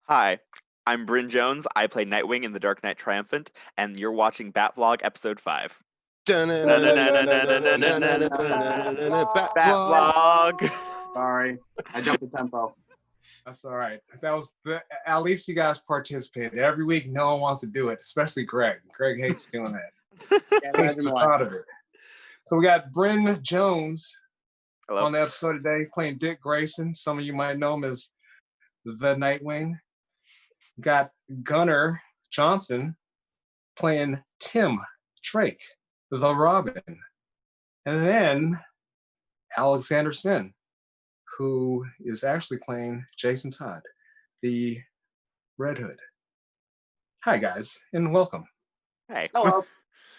Hi, I'm Bryn Jones. I play Nightwing in The Dark Knight Triumphant, and you're watching Bat Vlog Episode 5. Bat Vlog! Sorry, I jumped the tempo. That's all right. At least you guys participated. Every week, no one wants to do it, especially Greg. Greg hates doing that. Can't imagine why. Proud of it. So we got Bryn Jones Hello. on the episode today. He's playing Dick Gregson. Some of you might know him as the Nightwing. Got Gunnar Johnson playing Tim Drake, the Robin. And then Alexander Sinn, who is actually playing Jason Todd, the Red Hood. Hi, guys, and welcome. Hey. Hello.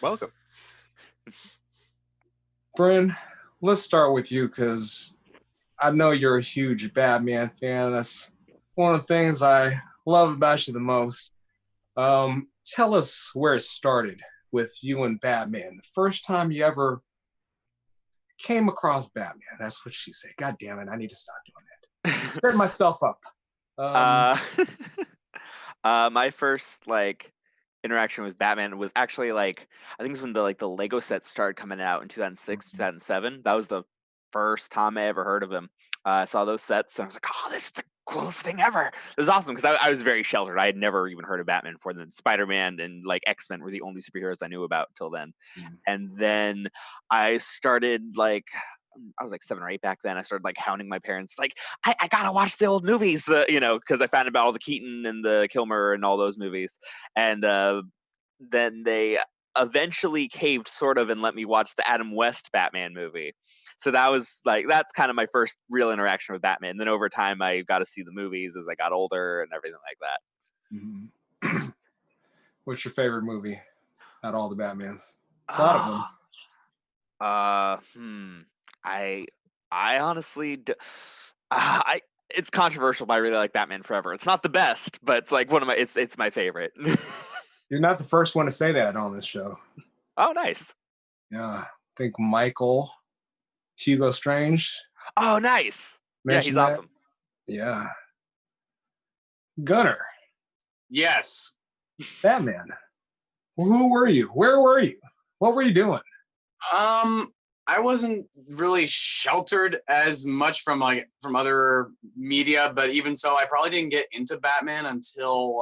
Welcome. Bryn, let's start with you because I know you're a huge Batman fan. That's one of the things I love about you the most. Tell us where it started with you and Batman. The first time you ever came across Batman. That's what she said. God damn it, I need to stop doing that. Set myself up. My first interaction with Batman was actually I think it was when the Lego sets started coming out in 2006, 2007. That was the first time I ever heard of him. I saw those sets and I was like, oh, this is the coolest thing ever. This is awesome because I was very sheltered. I had never even heard of Batman before then. Spider-Man and X-Men were the only superheroes I knew about till then. And then I started I was 7 or 8 back then. I started hounding my parents, I gotta watch the old movies, because I found about all the Keaton and the Kilmer and all those movies. And then they eventually caved sort of and let me watch the Adam West Batman movie. So that was that's kind of my first real interaction with Batman. And then over time, I got to see the movies as I got older and everything like that. Mm-hmm. What's your favorite movie out of all the Batmans? A lot of them. I honestly, it's controversial, but I really like Batman Forever. It's not the best, but it's one of my, it's my favorite. You're not the first one to say that on this show. Oh, nice. Yeah, I think Hugo Strange. Oh, nice. Yeah, he's awesome. Yeah. Gunnar. Yes. Batman. Who were you? Where were you? What were you doing? I wasn't really sheltered as much from other media, but even so, I probably didn't get into Batman until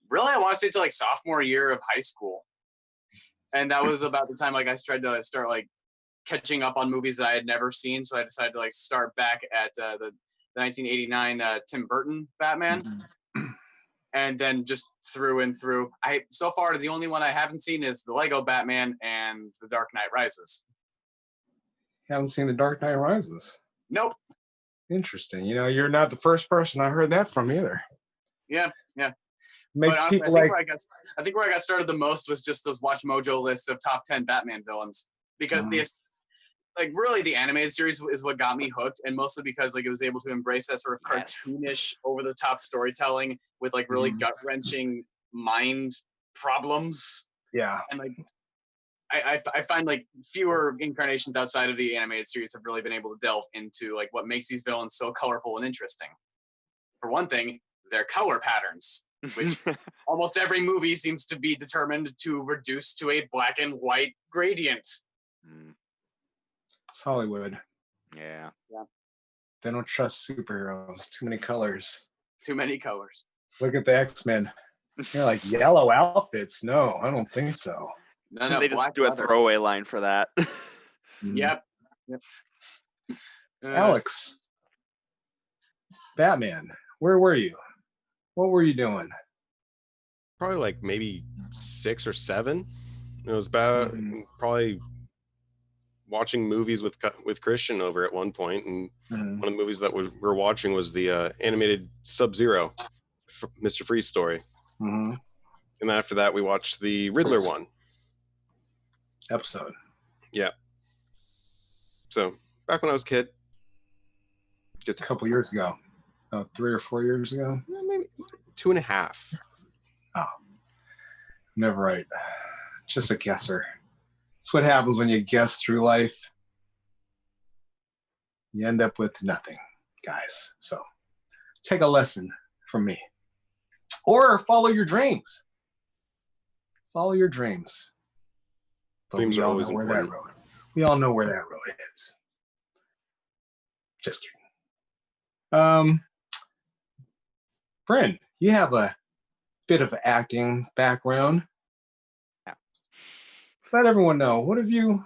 really I want to say till sophomore year of high school. And that was about the time I tried to start catching up on movies that I had never seen. So I decided to start back at the 1989 Tim Burton Batman. Mm-hmm. And then just through and through. So far the only one I haven't seen is the Lego Batman and The Dark Knight Rises. You haven't seen The Dark Knight Rises? Nope. Interesting. You're not the first person I heard that from either. Yeah. Makes honestly, people I think where I got started the most was just those Watch Mojo list of top 10 Batman villains, because really the animated series is what got me hooked, and mostly because it was able to embrace that sort of cartoonish, over the top storytelling with really gut wrenching mind problems. Yeah, and I find fewer incarnations outside of the animated series have really been able to delve into what makes these villains so colorful and interesting. For one thing, their color patterns, which almost every movie seems to be determined to reduce to a black and white gradient. It's Hollywood. Yeah. They don't trust superheroes. Too many colors. Look at the X-Men. They're yellow outfits. No, I don't think so. No, they just do a throwaway line for that. Yep. Alex. Batman. Where were you? What were you doing? Probably maybe 6 or 7. It was about probably watching movies with Christian over at one point, and one of the movies that we were watching was the animated Sub-Zero, Mr. Freeze story. And then after that, we watched the Riddler one episode. Yeah. So back when I was a kid, a couple years ago, 3 or 4 years ago, maybe 2.5. Oh, never right. Just a guesser. That's what happens when you guess through life. You end up with nothing. guys. So take a lesson from me. Or follow your dreams. Follow your dreams. But Dreams we are all always know where important. that road. We all know where that road is. Just kidding. Bryn, you have a bit of acting background. Yeah. Let everyone know, what have you've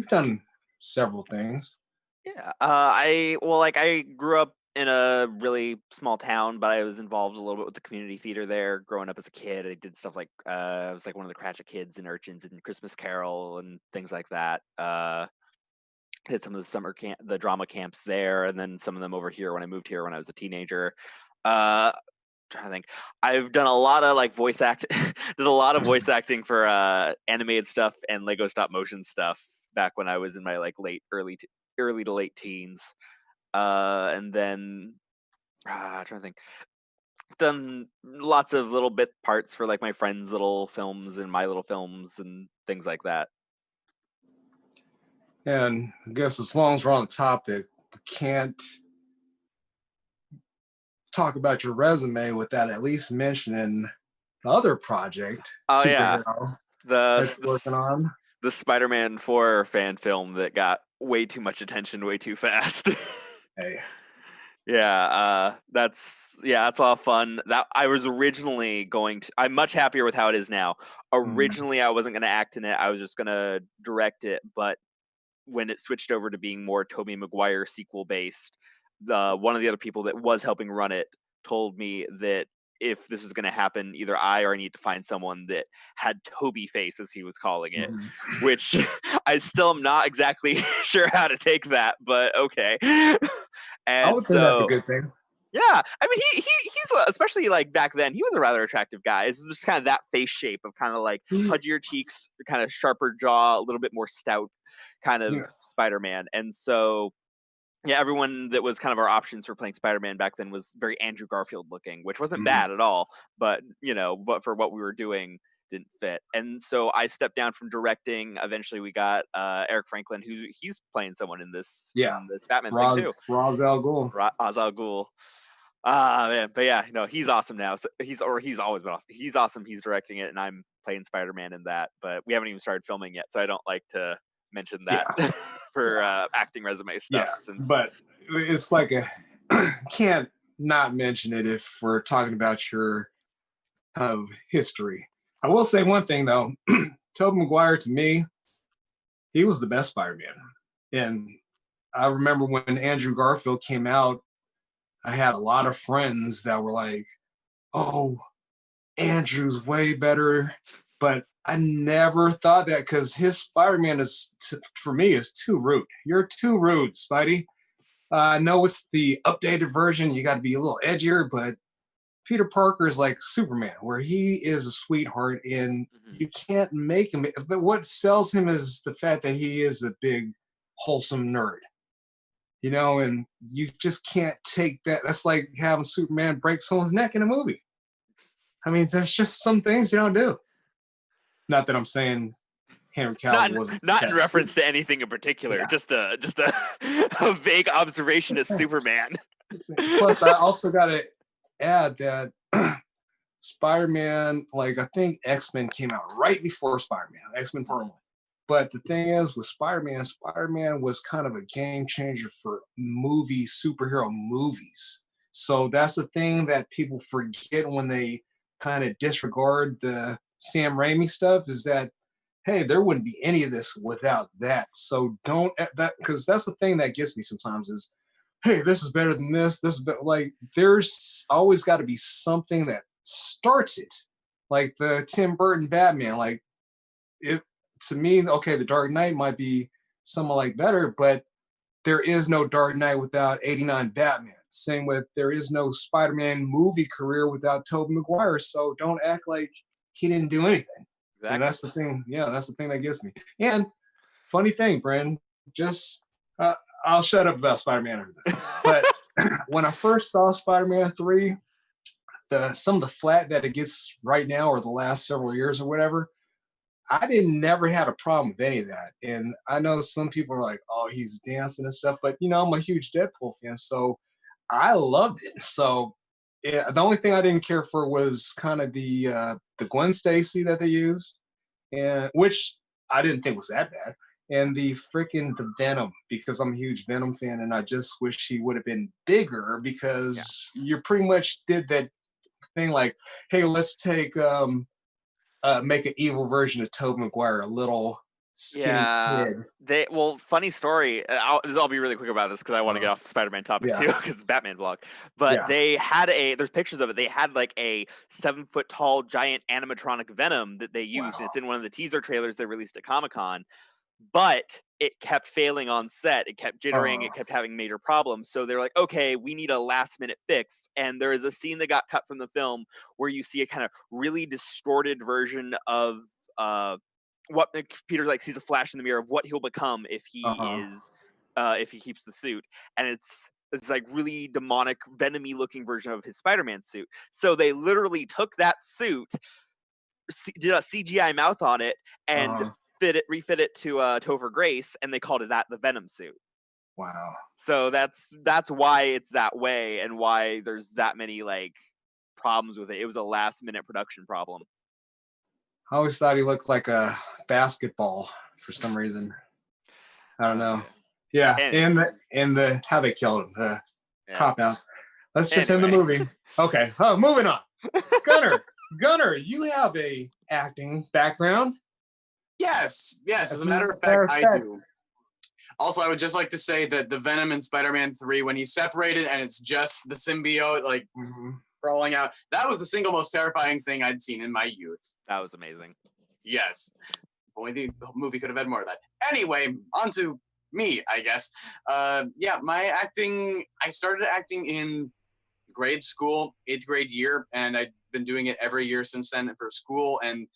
done several things. Yeah. I grew up in a really small town, but I was involved a little bit with the community theater there. Growing up as a kid, I did stuff like I was like one of the Cratchit kids and urchins in Christmas Carol and things like that. Did some of the summer camp, the drama camps there, and then some of them over here when I moved here when I was a teenager. Trying to think, I've done a lot of like voice act, did a lot of voice acting for animated stuff and Lego stop motion stuff back when I was in my like early to late teens. And then trying to think, done lots of little bit parts for like my friends' little films and my little films and things like that. And I guess as long as we're on the topic, we can't talk about your resume without at least mentioning the other project, Oh yeah, superhero the you're working on. the Spider-Man 4 fan film that got way too much attention way too fast. Hey. Yeah, that's a lot of fun. That I was originally going to. I'm much happier with how it is now. Originally, I wasn't going to act in it. I was just going to direct it. But when it switched over to being more Tobey Maguire sequel based, one of the other people that was helping run it told me that if this was going to happen, either I or I need to find someone that had Toby face, as he was calling it, which I still am not exactly sure how to take that, but okay. And I would think that's a good thing. Yeah, I mean, he's especially like back then, he was a rather attractive guy. It's just kind of that face shape of kind of like pudgier cheeks, kind of sharper jaw, a little bit more stout, kind of Spider-Man. And so, yeah, everyone that was kind of our options for playing Spider-Man back then was very Andrew Garfield looking, which wasn't bad at all. But but for what we were doing, didn't fit. And so I stepped down from directing. Eventually, we got Eric Franklin, he's playing someone in this Batman thing too. Ra's al Ghul. Ra's al Ghul. Man, but yeah, he's awesome now. So he's always been awesome. He's awesome. He's directing it, and I'm playing Spider-Man in that. But we haven't even started filming yet, so I don't like to mention that for acting resume stuff. But it's like can't not mention it if we're talking about your kind of history. I will say one thing though, Tobey Maguire to me, he was the best Spider-Man, and I remember when Andrew Garfield came out. I had a lot of friends that were like, oh, Andrew's way better. But I never thought that because his Spider-Man for me, is too rude. You're too rude, Spidey. I know it's the updated version. You got to be a little edgier, but Peter Parker is like Superman, where he is a sweetheart and you can't make him. What sells him is the fact that he is a big, wholesome nerd. And you just can't take that. That's like having Superman break someone's neck in a movie. I mean, there's just some things you don't do. Not that I'm saying Henry Cavill wasn't. Not in reference to anything in particular. Just a vague observation as Superman. Plus, I also got to add that Spider-Man, like I think X-Men came out right before Spider-Man, X-Men Part 1. But the thing is, with Spider-Man was kind of a game changer for superhero movies. So that's the thing that people forget when they kind of disregard the Sam Raimi stuff is that, hey, there wouldn't be any of this without that. So don't that, because that's the thing that gets me sometimes is, hey, this is better than this. This is better. Like there's always got to be something that starts it. Like the Tim Burton Batman, like to me, okay, The Dark Knight might be somewhat like better, but there is no Dark Knight without 89 Batman. Same with there is no Spider-Man movie career without Tobey Maguire. So don't act like he didn't do anything. Exactly. And that's the thing. Yeah, that's the thing that gets me. And funny thing, Bryn, just I'll shut up about Spider-Man or this. But when I first saw Spider-Man 3, some of the flat that it gets right now or the last several years or whatever, I never had a problem with any of that. And I know some people are like, oh, he's dancing and stuff, but I'm a huge Deadpool fan. So I loved it. So yeah, the only thing I didn't care for was kind of the Gwen Stacy that they used, and which I didn't think was that bad. And the Venom, because I'm a huge Venom fan, and I just wish he would have been bigger, because you pretty much did that thing like, hey, let's make an evil version of Tobey Maguire, a little skinny kid. Funny story. I'll be really quick about this because I want to get off the Spider-Man topic too, because it's Batman blog. But they had there's pictures of it. They had like a 7-foot tall giant animatronic Venom that they used. And it's in one of the teaser trailers they released at Comic-Con. But it kept failing on set. It kept jittering. It kept having major problems. So they're like, okay, we need a last minute fix. And there is a scene that got cut from the film where you see a kind of really distorted version of what Peter like sees a flash in the mirror of what he'll become if he if he keeps the suit. And it's like really demonic, venomy looking version of his Spider-Man suit. So they literally took that suit, did a CGI mouth on it, and refit it to Topher Grace, and they called it the Venom suit. Wow. So that's why it's that way, and why there's that many like problems with it. It was a last minute production problem. I always thought he looked like a basketball for some reason. I don't know. Yeah, and the how they killed him, cop out. Let's just end the movie. Okay. Oh, moving on. Gunnar, you have a acting background. Yes. As a matter of fact, I do. Also, I would just like to say that the Venom in Spider-Man 3, when he's separated and it's just the symbiote like crawling out, that was the single most terrifying thing I'd seen in my youth. That was amazing. Yes. If only the movie could have had more of that. Anyway, on to me, I guess. My acting, I started acting in grade school, 8th grade year, and I've been doing it every year since then for school. And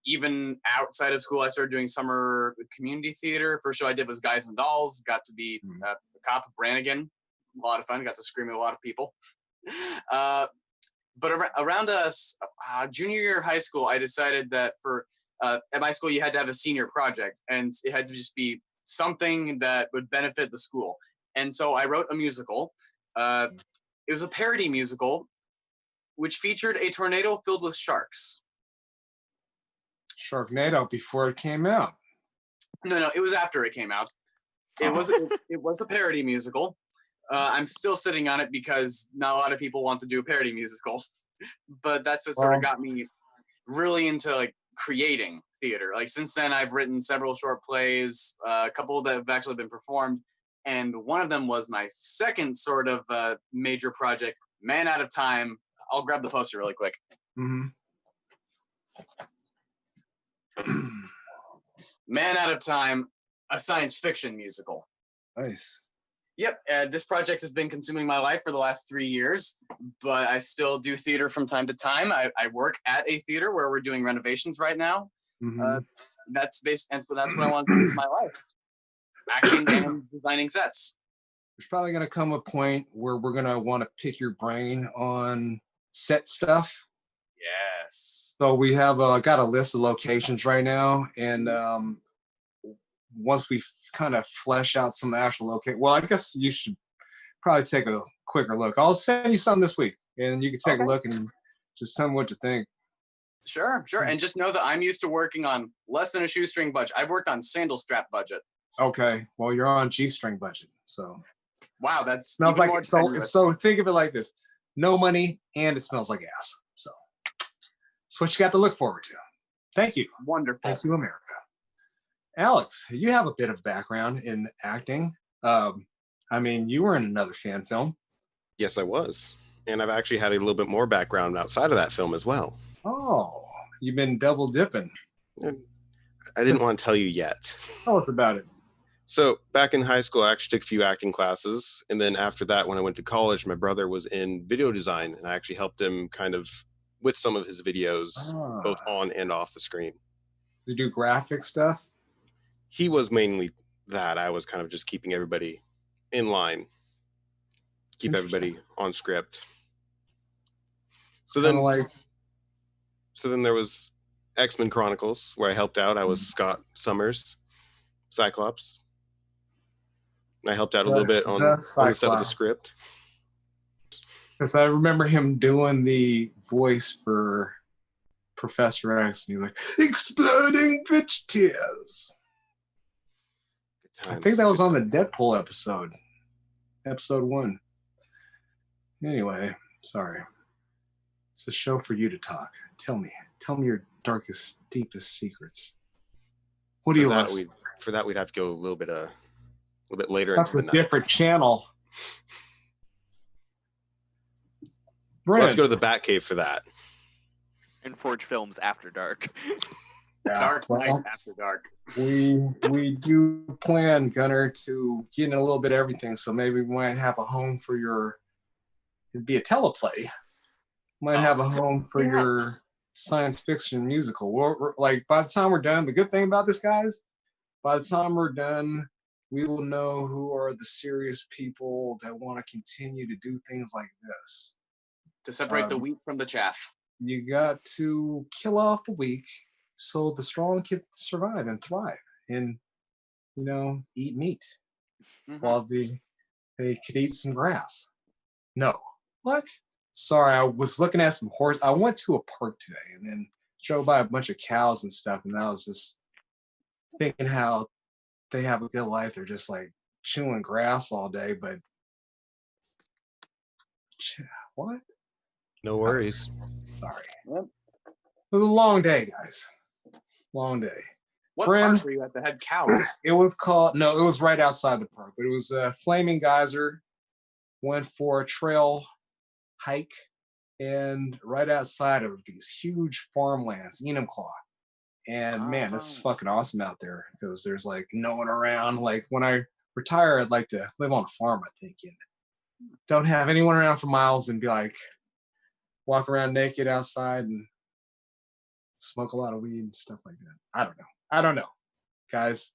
even outside of school, I started doing summer community theater. First show I did was Guys and Dolls. Got to be the cop, Brannigan. A lot of fun. Got to scream at a lot of people. But around junior year of high school, I decided that at my school, you had to have a senior project, and it had to just be something that would benefit the school. And so I wrote a musical. It was a parody musical, which featured a tornado filled with sharks. Sharknado before it came out. No, it was after it came out. It was a parody musical. I'm still sitting on it because not a lot of people want to do a parody musical, but that's what sort of got me really into like creating theater. Like since then, I've written several short plays, a couple that have actually been performed, and one of them was my second sort of major project, Man Out of Time. I'll grab the poster really quick. Man Out of Time, a science fiction musical. Nice. Yep, this project has been consuming my life for the last 3 years, but I still do theater from time to time. I work at a theater where we're doing renovations right now. That's what I want to do with my life. Acting and designing sets. There's probably going to come a point where we're going to want to pick your brain on set stuff. Yes. So we have got a list of locations right now, and once we kind of flesh out some actual location, well, I guess you should probably take a quicker look. I'll send you some this week, and you can take a look and just tell me what you think. Sure. And just know that I'm used to working on less than a shoestring budget. I've worked on sandal strap budget. Okay, well, you're on G-string budget, so. Wow, that smells like it. So think of it like this: no money, and it smells like ass. So that's what you got to look forward to. Thank you. Wonderful. Thank you, America. Alex, you have a bit of background in acting. I mean, you were in another fan film. Yes, I was. And I've actually had a little bit more background outside of that film as well. Oh, you've been double dipping. I didn't want to tell you yet. Tell us about it. So back in high school, I actually took a few acting classes. And then after that, when I went to college, my brother was in video design. And I actually helped him kind of with some of his videos, both on and off the screen. Did you do graphic stuff? He was mainly that. I was kind of just keeping everybody in line, keep everybody on script. So then there was X-Men Chronicles, where I helped out. I was Scott Summers, Cyclops. I helped out a little bit on the set of the script. Because I remember him doing the voice for Professor X, and he's like, exploding bitch tears. I think that was on the Deadpool episode. Episode 1. Anyway, sorry. It's a show for you to talk. Tell me your darkest, deepest secrets. What do you lust for? For that, we'd have to go a little bit later. That's a different channel. We'll have to go to the Batcave for that. And Forge Films After Dark. Yeah, Dark Night After Dark. We do plan, Gunnar, to get in a little bit of everything. So maybe we might have a home for your. It'd be a teleplay. Might have a home for your science fiction musical. We're like, by the time we're done, the good thing about this, guys, by the time we're done, we will know who are the serious people that want to continue to do things like this. To separate the wheat from the chaff. You got to kill off the weak so the strong can survive and thrive and, eat meat while they could eat some grass. No. What? Sorry, I was looking at some horse. I went to a park today and then drove by a bunch of cows and stuff, and I was just thinking how they have a good life. They're just like chewing grass all day, but what? No worries. Sorry. Yep. It was a long day, guys. Long day. What park were you at that had cows? It was right outside the park, but it was Flaming Geyser. Went for a trail hike and right outside of these huge farmlands, Enumclaw. And man, it's fucking awesome out there because there's like no one around. Like when I retire, I'd like to live on a farm, I think, and don't have anyone around for miles and be like, walk around naked outside and smoke a lot of weed and stuff like that. I don't know. Guys,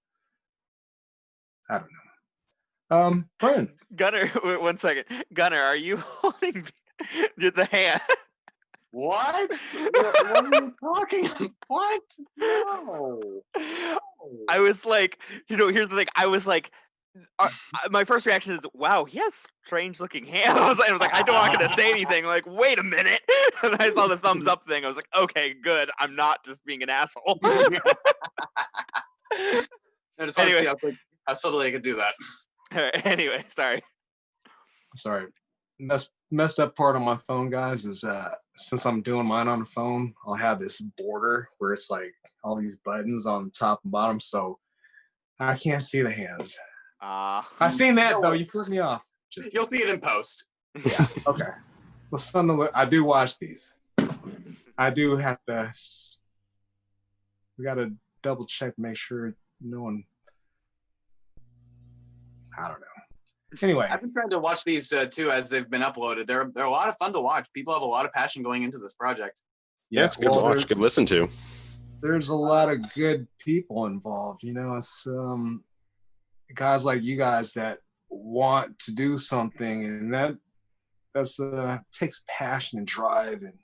I don't know. Bryn. Gunnar, wait 1 second. Gunnar, are you holding the hand? What? What are you talking about? What? No. I was like, here's the thing. I was like, my first reaction is, wow, he has strange looking hands. I was like, I'm not going to say anything. Like, wait a minute. And I saw the thumbs up thing. I was like, okay, good. I'm not just being an asshole. I just want to see how subtly I could do that. Anyway, sorry. Messed up part on my phone, guys, is since I'm doing mine on the phone, I'll have this border where it's like all these buttons on the top and bottom, so I can't see the hands. I've seen that though. You flipped me off. You'll see it in post. Yeah. Okay. Well, I do watch these. I do have to. We got to double check, make sure no one. I don't know. Anyway, I've been trying to watch these too as they've been uploaded. They're a lot of fun to watch. People have a lot of passion going into this project. Yeah, it's good to watch, good to listen to. There's a lot of good people involved. It's guys like you guys that want to do something, and that's takes passion and drive, and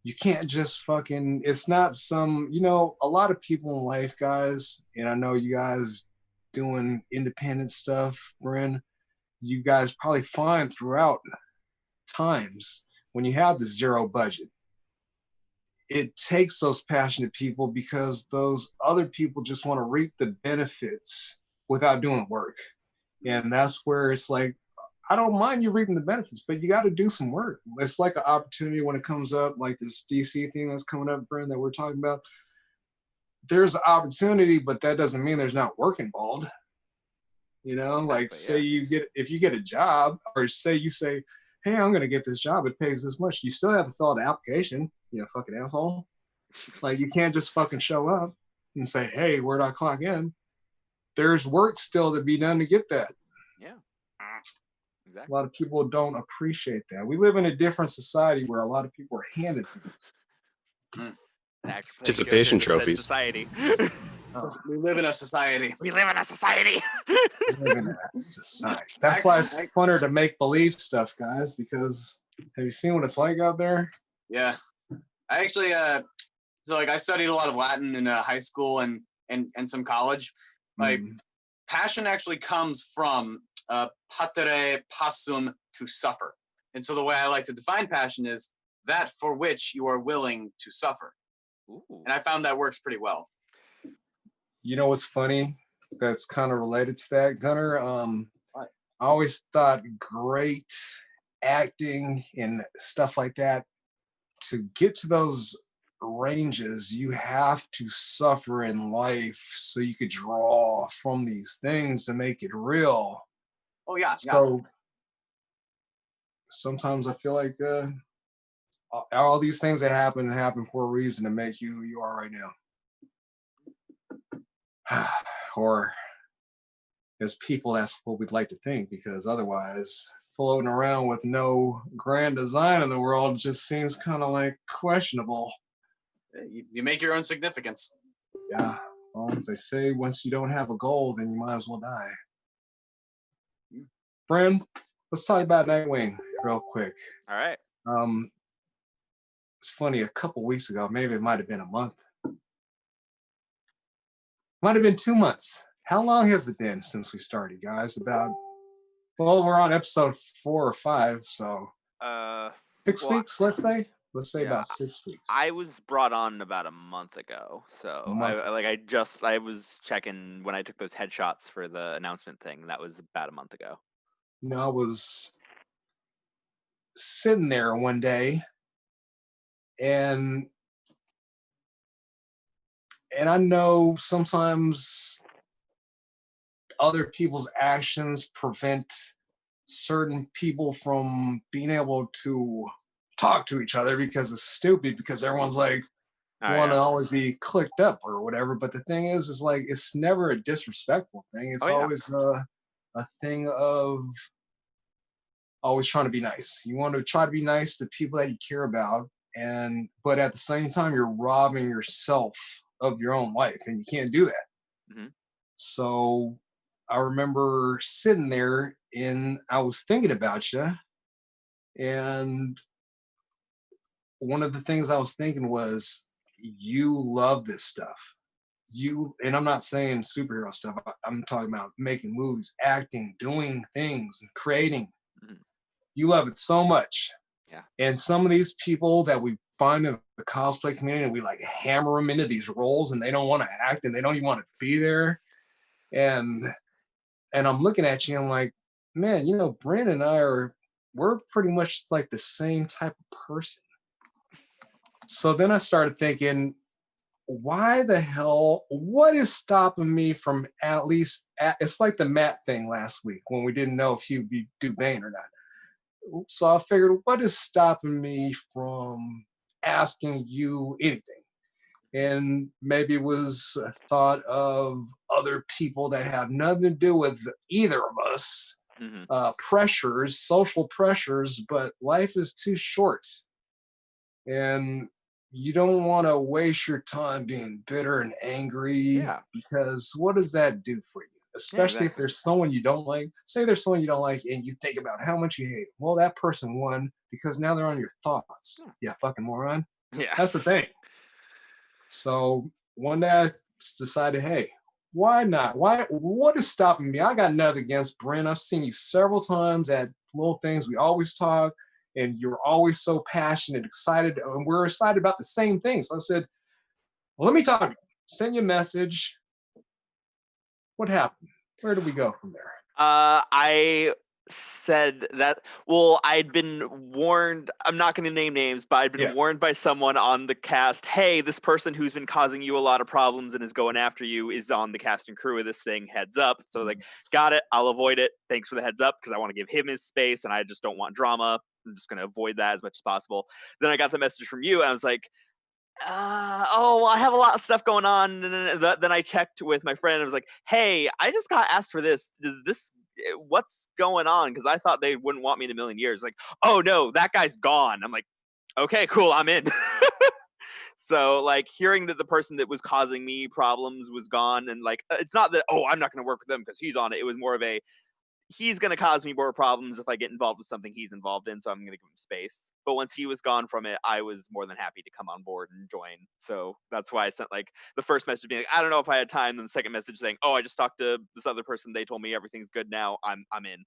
you can't just fucking. It's not some. A lot of people in life, guys, and I know you guys doing independent stuff, Bryn, you guys probably find throughout times when you have the zero budget, it takes those passionate people because those other people just want to reap the benefits without doing work. And that's where it's like, I don't mind you reaping the benefits, but you got to do some work. It's like an opportunity when it comes up, like this DC thing that's coming up, Bryn, that we're talking about. There's an opportunity, but that doesn't mean there's not work involved. Like say if you get a job, or say you say, hey, I'm going to get this job, it pays this much. You still have to fill out an application, fucking asshole. Like you can't just fucking show up and say, hey, where'd I clock in? There's work still to be done to get that. Yeah. Exactly. A lot of people don't appreciate that. We live in a different society where a lot of people are handed things. Participation trophies. Society. We live in a society. We live in a society. That's why it's funner to make believe stuff, guys, because have you seen what it's like out there? Yeah. I actually I studied a lot of Latin in high school and some college. Like passion actually comes from patere passum, to suffer. And so the way I like to define passion is that for which you are willing to suffer. Ooh. And I found that works pretty well. You know what's funny? That's kind of related to that, Gunnar. What? I always thought great acting and stuff like that, to get to those ranges, you have to suffer in life so you could draw from these things to make it real. Oh, yeah. So sometimes I feel like all these things that happen for a reason to make you who you are right now. Or as people, that's what we'd like to think, because otherwise floating around with no grand design in the world just seems kind of like questionable. You make your own significance. Yeah. Well, they say once you don't have a goal, then you might as well die. Bryn, let's talk about Nightwing real quick. All right. It's funny, a couple weeks ago, maybe it might have been a month. Might have been 2 months. How long has it been since we started, guys? Well, we're on episode 4 or 5, so 6 weeks, let's say. Let's say about 6 weeks. I was brought on about a month ago, so I was checking when I took those headshots for the announcement thing. That was about a month ago. You know, I was sitting there one day, and I know sometimes other people's actions prevent certain people from being able to talk to each other because it's stupid, because everyone's like want to always be clicked up or whatever. But the thing is like, it's never a disrespectful thing. It's always a thing of always trying to be nice. You want to try to be nice to people that you care about, but at the same time, you're robbing yourself of your own life, and you can't do that. Mm-hmm. So I remember sitting there and I was thinking about you, and one of the things I was thinking was, you love this stuff. And I'm not saying superhero stuff. I'm talking about making movies, acting, doing things, and creating. Mm-hmm. You love it so much. Yeah. And some of these people that we find in the cosplay community, we like hammer them into these roles, and they don't want to act, and they don't even want to be there. And I'm looking at you, and I'm like, man, you know, Bryn and we're pretty much like the same type of person. So then I started thinking, why the hell, what is stopping me from it's like the Matt thing last week when we didn't know if he would do Bane or not. So I figured, what is stopping me from asking you anything? And maybe it was a thought of other people that have nothing to do with either of us, pressures, social pressures, but life is too short. And you don't want to waste your time being bitter and angry, because what does that do for you? Especially if there's someone you don't like. Say there's someone you don't like and you think about how much you hate them. Well, that person won because now they're on your thoughts. Yeah, fucking moron. Yeah. That's the thing. So one day I just decided, hey, why not? What is stopping me? I got nothing against Bryn. I've seen you several times at little things. We always talk, and you're always so passionate, excited, and we're excited about the same things. So I said, well, let me talk to you. Send you a message. What happened? Where do we go from there? I said that, well, I'd been warned, I'm not going to name names, but I'd been warned by someone on the cast, hey, this person who's been causing you a lot of problems and is going after you is on the cast and crew of this thing, heads up. So like, got it, I'll avoid it. Thanks for the heads up, because I want to give him his space and I just don't want drama. I'm just going to avoid that as much as possible. Then I got the message from you and I was like, well, I have a lot of stuff going on. And then I checked with my friend and I was like, hey, I just got asked for this. What's going on? Because I thought they wouldn't want me in a million years. Like, oh no, that guy's gone. I'm like, okay, cool, I'm in. So like hearing that the person that was causing me problems was gone, and like, it's not that, oh, I'm not going to work with them because he's on it. It was more of a, he's going to cause me more problems if I get involved with something he's involved in, so I'm going to give him space. But once he was gone from it, I was more than happy to come on board and join. So that's why I sent like the first message being like, I don't know if I had time, and the second message saying, oh, I just talked to this other person, they told me everything's good now, I'm in.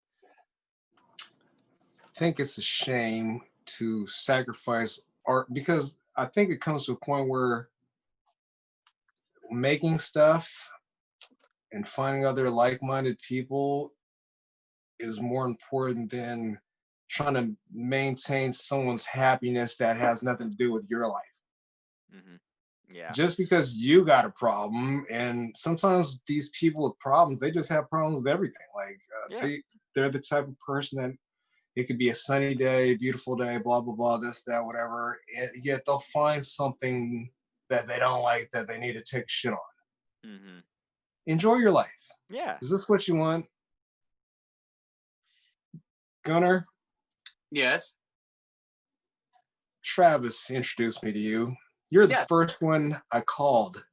think it's a shame to sacrifice art, because I think it comes to a point where making stuff and finding other like-minded people is more important than trying to maintain someone's happiness that has nothing to do with your life. Yeah. Just because you got a problem, and sometimes these people with problems, they just have problems with everything. Like they're the type of person that it could be a sunny day, beautiful day, blah blah blah, this that whatever, and yet they'll find something that they don't like that they need to take shit on. Enjoy your life. Yeah. Is this what you want? Gunnar? Yes. Travis introduced me to you. You're the first one I called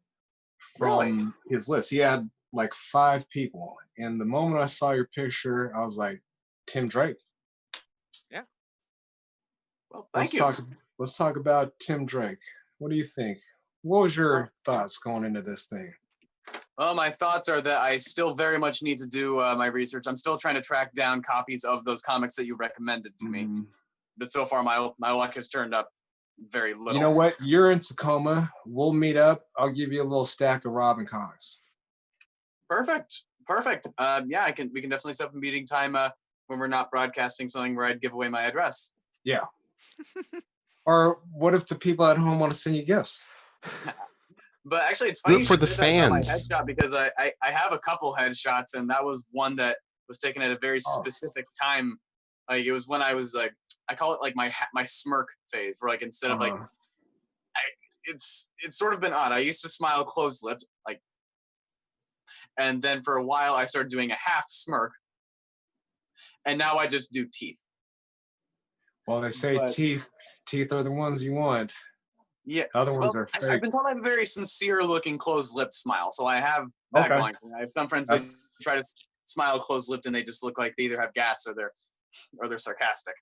from his list. He had like 5 people. And the moment I saw your picture, I was like, Tim Drake. Yeah. Well, thank you. Let's talk about Tim Drake. What do you think? What was your thoughts going into this thing? Well, my thoughts are that I still very much need to do my research. I'm still trying to track down copies of those comics that you recommended to me. But so far, my luck has turned up very little. You know what? You're in Tacoma. We'll meet up. I'll give you a little stack of Robin comics. Perfect. Yeah, we can definitely set up a meeting time when we're not broadcasting something where I'd give away my address. Yeah. Or what if the people at home want to send you gifts? But actually, it's funny Look for the fans. My headshot, because I have a couple headshots, and that was one that was taken at a very specific time. Like it was when I was like, I call it like my smirk phase, where like instead of like, it's sort of been odd. I used to smile closed lipped, like, and then for a while I started doing a half smirk, and now I just do teeth. Well, they say teeth are the ones you want. Yeah. Other ones are fake. I've been told I have a very sincere looking closed lipped smile, so I have that going. I have some friends that try to smile closed lipped and they just look like they either have gas or they're sarcastic.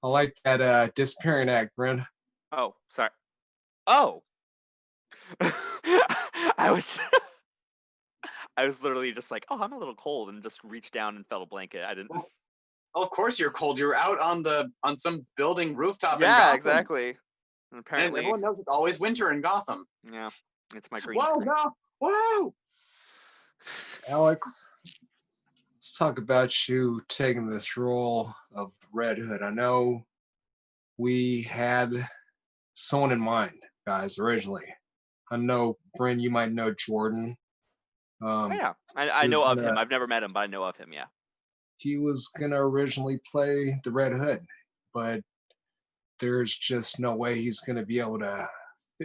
I like that disappearing act, Bryn. Oh, sorry. Oh. I was literally just like, oh, I'm a little cold, and just reached down and felt a blanket. I didn't. Well, of course you're cold. You're out on some building rooftop. Yeah, in Gotham. Exactly. And apparently, and everyone knows it's always winter in Gotham. Yeah, it's my green. Whoa, no, whoa! Alex, let's talk about you taking this role of Red Hood. I know we had someone in mind, guys, originally. I know, Bryn, you might know Jordan. Yeah, I know of him. I've never met him, but I know of him, yeah. He was going to originally play the Red Hood, but there's just no way he's going to be able to.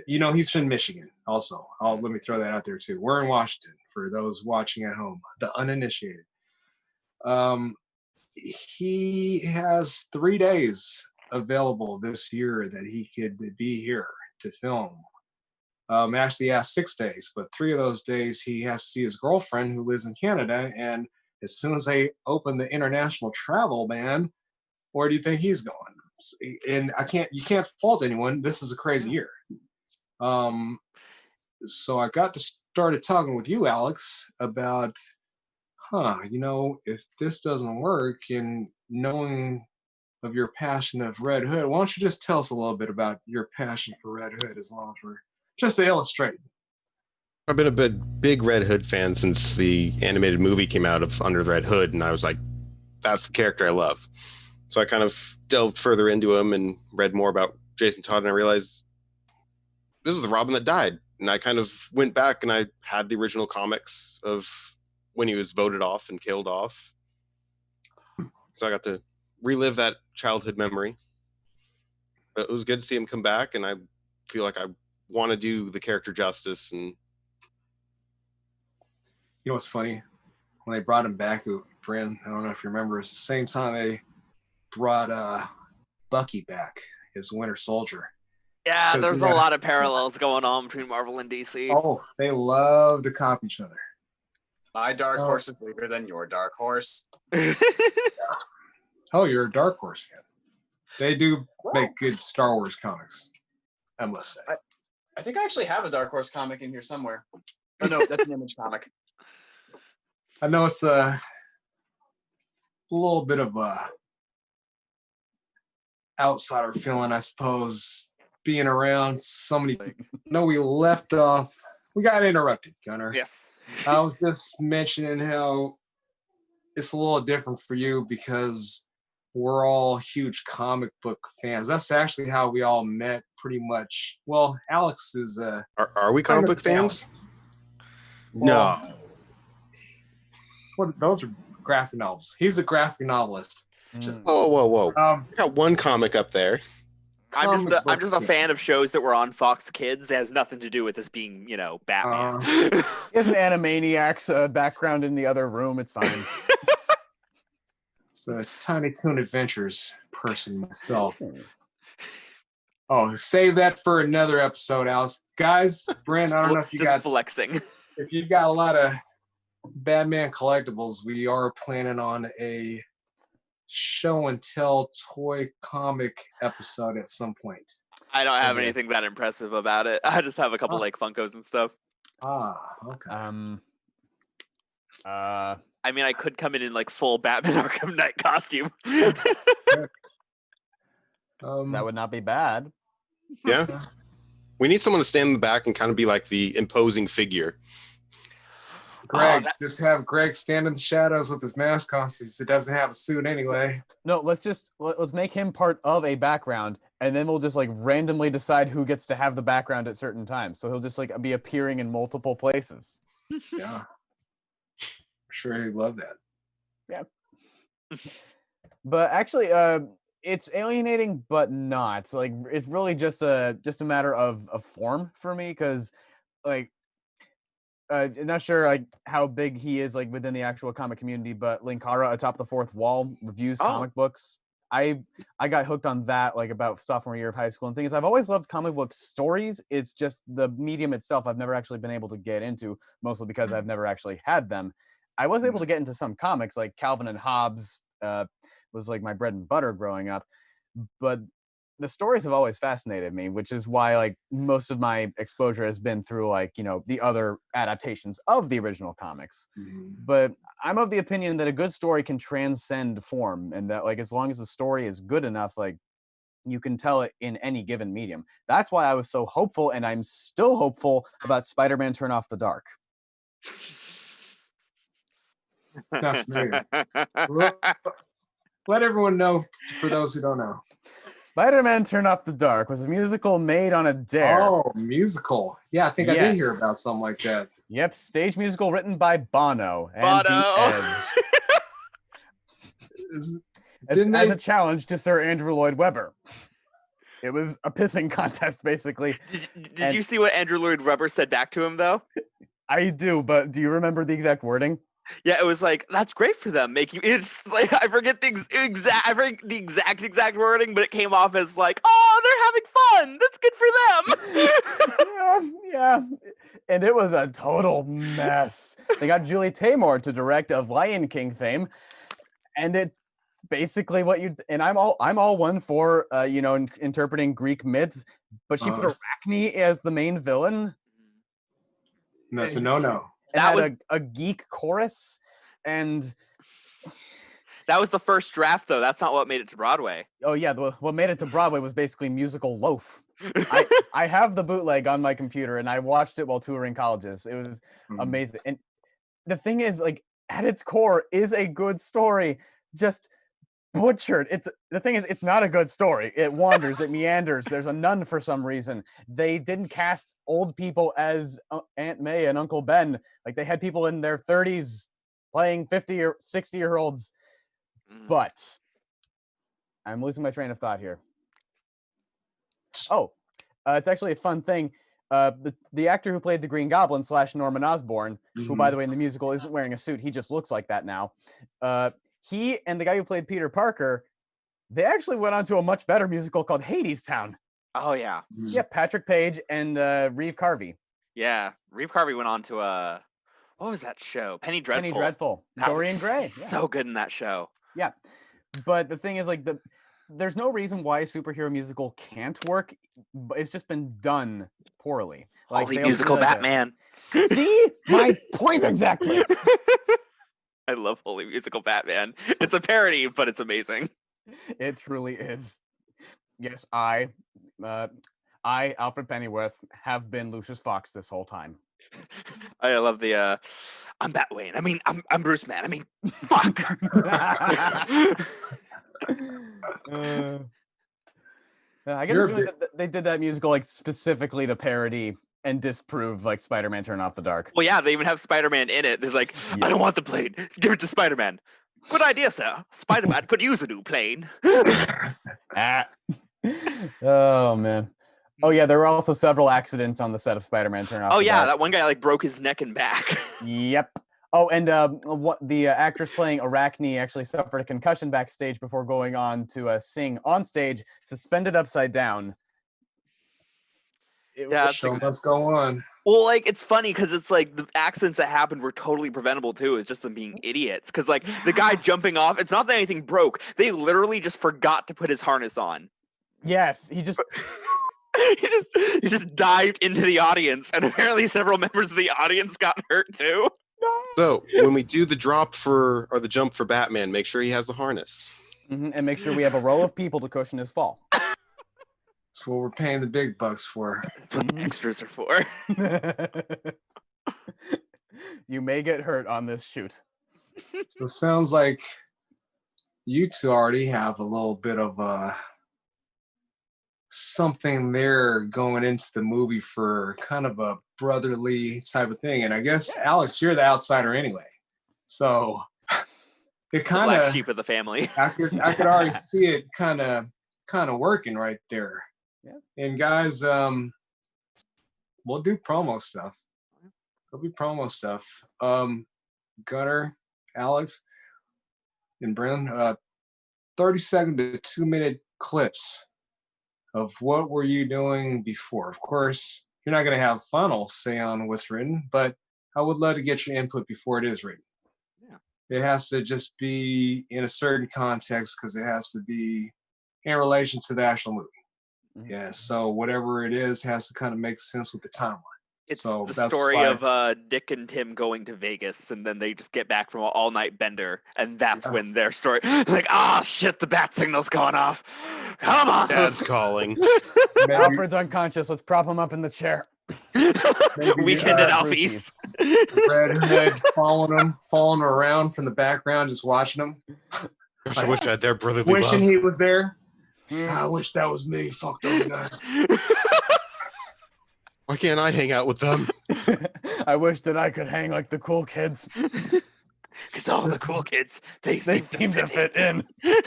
He's from Michigan also. Let me throw that out there too. We're in Washington for those watching at home, the uninitiated. He has 3 days available this year that he could be here to film. Actually, 6 days, but 3 of those days he has to see his girlfriend who lives in Canada. And as soon as they open the international travel ban, where do you think he's going? And you can't fault anyone. This is a crazy year. So I got to started talking with you, Alex, about, if this doesn't work, and knowing of your passion of Red Hood, why don't you just tell us a little bit about your passion for Red Hood, as long as we're just to illustrate. I've been a big Red Hood fan since the animated movie came out of Under the Red Hood, and I was like, that's the character I love. So I kind of delved further into him and read more about Jason Todd, and I realized this is the Robin that died. And I kind of went back and I had the original comics of when he was voted off and killed off. So I got to relive that childhood memory. But it was good to see him come back, and I feel like I want to do the character justice. And you know what's funny? When they brought him back, Bryn, I don't know if you remember, it's the same time they brought Bucky back as Winter Soldier. Yeah, there's a lot of parallels going on between Marvel and DC. Oh, they love to copy each other. My dark horse is bigger than your dark horse. Oh, you're a Dark Horse fan. They do make good Star Wars comics, I must say. I think I actually have a Dark Horse comic in here somewhere. Oh, no, that's an Image comic. I know it's a little bit of outsider feeling, I suppose, being around so many. No, we left off. We got interrupted, Gunnar. Yes. I was just mentioning how it's a little different for you because we're all huge comic book fans. That's actually how we all met, pretty much. Well, Alex is Are we comic book fans? Well, No. those are graphic novels. He's a graphic novelist. Just Whoa. I got one comic up there. I'm just a fan of shows that were on Fox Kids. It has nothing to do with this being, Batman. He has an Animaniacs background in the other room. It's fine. It's a Tiny Toon Adventures person myself. Oh, save that for another episode, Alice. Guys, Bryn, I don't know if you got flexing. If you've got a lot of Batman collectibles, we are planning on a show and tell toy comic episode at some point. I don't have anything that impressive about it. I just have a couple like Funkos and stuff. Okay. I mean, I could come in like full Batman Arkham Knight costume. That would not be bad. Yeah. We need someone to stand in the back and kind of be like the imposing figure. Greg, just have Greg stand in the shadows with his mask on since he doesn't have a suit anyway. No, let's make him part of a background, and then we'll just like randomly decide who gets to have the background at certain times. So he'll just like be appearing in multiple places. Yeah. I'm sure he'd love that. Yeah. But actually, it's alienating, but not. Like it's really just a matter of form for me, because like not sure like how big he is like within the actual comic community, but Linkara Atop the Fourth Wall reviews comic books. I got hooked on that like about sophomore year of high school. And the thing is, I've always loved comic book stories. It's just the medium itself I've never actually been able to get into, mostly because I've never actually had them. I was able to get into some comics, like Calvin and Hobbes was like my bread and butter growing up, but the stories have always fascinated me, which is why like most of my exposure has been through like, the other adaptations of the original comics. But I'm of the opinion that a good story can transcend form, and that like as long as the story is good enough, like you can tell it in any given medium. That's why I was so hopeful, and I'm still hopeful about Spider-Man Turn Off the Dark. Not familiar. Let everyone know, for those who don't know. Spider-Man Turn Off the Dark was a musical made on a dare. Oh, musical. Yeah, I think I did hear about something like that. Yep, stage musical written by Bono and The Edge. As a challenge to Sir Andrew Lloyd Webber. It was a pissing contest, basically. Did you see what Andrew Lloyd Webber said back to him, though? I do, but do you remember the exact wording? Yeah, it was like, that's great for them. It's like, I forget the exact wording, but it came off as like, oh, they're having fun. That's good for them. yeah. And it was a total mess. They got Julie Taymor to direct of Lion King fame, and it's basically what you. And I'm all one for interpreting Greek myths, but she put Arachne as the main villain. That's a no. It had a geek chorus, and that was the first draft, though. That's not what made it to Broadway. Oh yeah, what made it to Broadway was basically musical loaf. I have the bootleg on my computer, and I watched it while touring colleges. It was amazing. And the thing is, like, at its core, is a good story, just butchered. The thing is, it's not a good story. It wanders, it meanders. There's a nun for some reason. They didn't cast old people as Aunt May and Uncle Ben. Like, they had people in their 30s playing 50 or 60-year-olds. But I'm losing my train of thought here. Oh, it's actually a fun thing. The actor who played the Green Goblin / Norman Osborn, who, by the way, in the musical isn't wearing a suit. He just looks like that now. He and the guy who played Peter Parker, they actually went on to a much better musical called Hadestown. Oh, yeah. Yeah, Patrick Page and Reeve Carvey. Yeah, Reeve Carvey went on to what was that show? Penny Dreadful. Penny Dreadful. Dorian Gray. Yeah. So good in that show. Yeah. But the thing is, like, there's no reason why a superhero musical can't work. But it's just been done poorly. Like, Holy musical Batman. See? My point exactly. I love Holy Musical Batman. It's a parody, but it's amazing. It truly is. Yes, Alfred Pennyworth, have been Lucius Fox this whole time. I love the I'm Batwayne. I mean, I'm Bruce Man. I mean, fuck. I get the feeling that they did that musical like specifically to parody and disprove like Spider-Man Turn Off the Dark. Well, yeah, they even have Spider-Man in it. There's like, I don't want the plane. Give it to Spider-Man. Good idea, sir. Spider-Man could use a new plane. Oh man. Oh yeah, there were also several accidents on the set of Spider-Man Turn Off the Dark. Yeah, that one guy like broke his neck and back. Yep. Oh, and what the actress playing Arachne actually suffered a concussion backstage before going on to sing on stage, suspended upside down. The show must go on. Well, like, it's funny because it's like the accidents that happened were totally preventable too. It's just them being idiots. Because like the guy jumping off, it's not that anything broke. They literally just forgot to put his harness on. Yes, he just he just dived into the audience, and apparently several members of the audience got hurt too. So when we do the drop or the jump for Batman, make sure he has the harness. And make sure we have a row of people to cushion his fall. That's what we're paying the big bucks for. That's what the extras are for. You may get hurt on this shoot. So it sounds like you two already have a little bit of something there going into the movie for kind of a brotherly type of thing. And I guess, Alex, you're the outsider anyway. So it kind of... black sheep of the family. I could already see it kind of working right there. Yeah. And guys, we'll do promo stuff. There'll be promo stuff. Gunnar, Alex, and Bryn, 30-second to 2-minute clips of what were you doing before. Of course, you're not going to have final say on what's written, but I would love to get your input before it is written. Yeah. It has to just be in a certain context because it has to be in relation to the actual movie. Yeah, so whatever it is has to kind of make sense with the timeline. It's so the story of Dick and Tim going to Vegas, and then they just get back from an all-night bender, and that's when their story, like, shit, the bat signal's going off. Come on. Dad's calling. Alfred's unconscious. Let's prop him up in the chair. Weekend at Alfie's. Redhead following around from the background, just watching him. Gosh, I wish I had their brotherly wishing love. He was there. I wish that was me. Fuck those guys. Why can't I hang out with them? I wish that I could hang like the cool kids. Because all the cool kids, they seem to fit in. Yeah.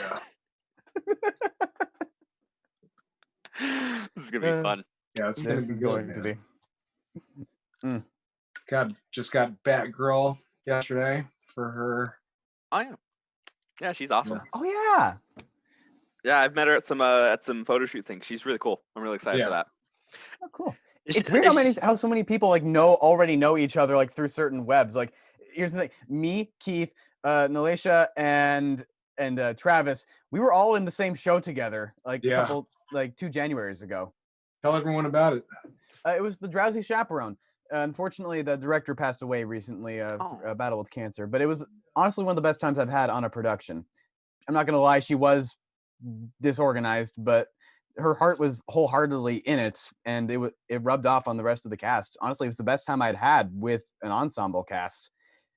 This is going to be fun. Yeah, it's going to be. Just got Batgirl yesterday for her. Oh, yeah. Yeah, she's awesome. Oh, yeah. Yeah, I've met her at some photo shoot things. She's really cool. I'm really excited for that. Oh, cool. It's weird how so many people like already know each other like through certain webs. Like, here's the thing: me, Keith, Nalisha, and Travis. We were all in the same show together. Like a couple, like 2 Januaries ago. Tell everyone about it. It was The Drowsy Chaperone. Unfortunately, the director passed away recently of a battle with cancer. But it was honestly one of the best times I've had on a production. I'm not gonna lie; she was disorganized, but her heart was wholeheartedly in it, and it rubbed off on the rest of the cast. Honestly, it was the best time I'd had with an ensemble cast,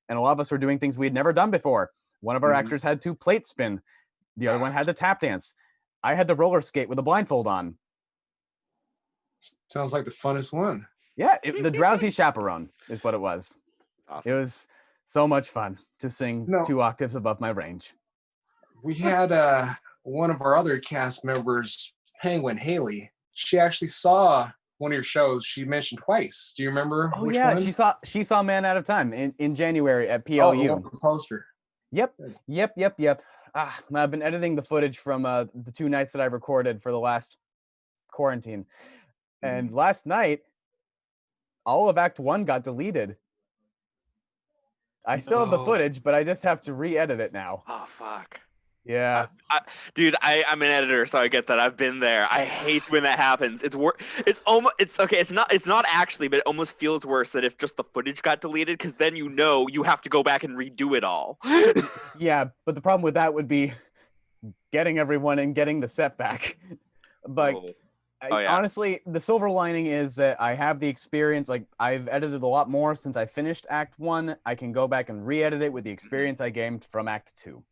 and a lot of us were doing things we had never done before. One of our actors had to plate spin, the other one had to tap dance. I had to roller skate with a blindfold on. Sounds like the funnest one. Yeah, The Drowsy Chaperone is what it was. Awesome. It was so much fun to sing 2 octaves above my range. We had one of our other cast members, Penguin Haley. She actually saw one of your shows. She mentioned twice. Do you remember? Oh which yeah, one? she saw Man Out of Time in January at PLU. Oh, the poster. Yep. I've been editing the footage from the 2 nights that I recorded for the last quarantine, and last night all of Act 1 got deleted. I still have the footage, but I just have to re-edit it now. Oh fuck. Yeah, dude, I'm an editor, so I get that. I've been there. I hate when that happens. It's okay. It's not actually, but it almost feels worse than if just the footage got deleted, because then you have to go back and redo it all. Yeah, but the problem with that would be getting everyone and getting the set back. But Oh, yeah. honestly, the silver lining is that I have the experience. Like, I've edited a lot more since I finished Act 1. I can go back and re-edit it with the experience I gained from Act 2.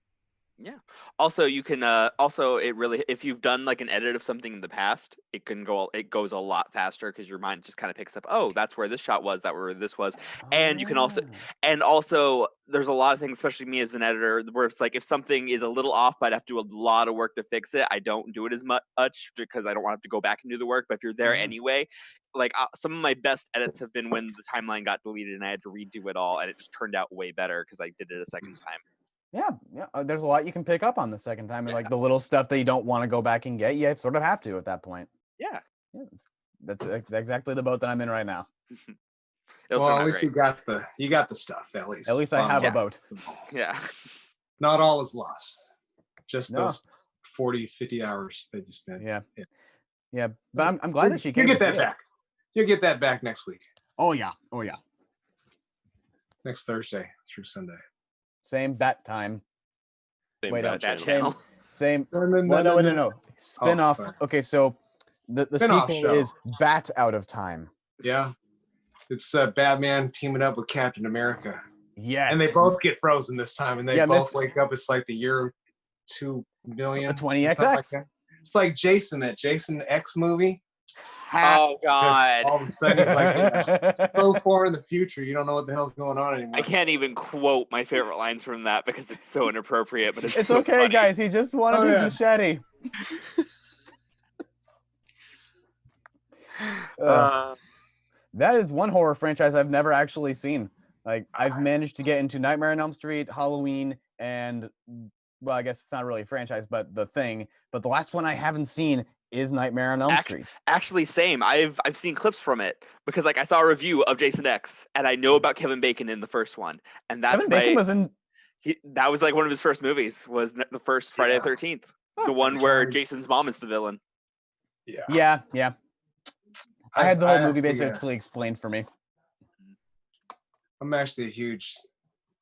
Yeah. Also, you can also it really if you've done like an edit of something in the past, it goes a lot faster because your mind just kind of picks up, oh, that's where this shot was, that where this was. And you can also there's a lot of things, especially me as an editor, where it's like if something is a little off, but I have to do a lot of work to fix it, I don't do it as much because I don't want to have to go back and do the work. But if you're there anyway, like some of my best edits have been when the timeline got deleted and I had to redo it all, and it just turned out way better because I did it a second time. Yeah. There's a lot you can pick up on the second time, and like the little stuff that you don't want to go back and get, you sort of have to at that point. Yeah. That's exactly the boat that I'm in right now. Well, at least you got the stuff. At least. At least I have a boat. Yeah. Not all is lost. Just those 40, 50 hours that you spent. Yeah. But I'm glad that she came. You get that back. You'll get that back next week. Oh yeah. Next Thursday through Sunday. Same bat time. Same Wait, bat no, channel. same. No. Spin-off. Okay, so the sequel is Bat Out of Time. Yeah. It's Batman teaming up with Captain America. Yes. And they both get frozen this time, and they both wake up. It's like the year 2 million. 20XX. Like it's like Jason, that Jason X movie. Oh God! All of a sudden he's like so far in the future, you don't know what the hell's going on anymore. I can't even quote my favorite lines from that because it's so inappropriate. But it's so okay, funny. Guys. He just wanted his machete. That is one horror franchise I've never actually seen. Like, I've managed to get into Nightmare on Elm Street, Halloween, and well, I guess it's not really a franchise, but The Thing. But the last one I haven't seen is Nightmare on Elm Street. Actually, same. I've seen clips from it because like I saw a review of Jason X, and I know about Kevin Bacon in the first one, and that's Kevin Bacon was in. That was like one of his first movies. Was the first Friday the 13th, the one where Jason's mom is the villain. Yeah. I had the whole movie basically explained for me. I'm actually a huge.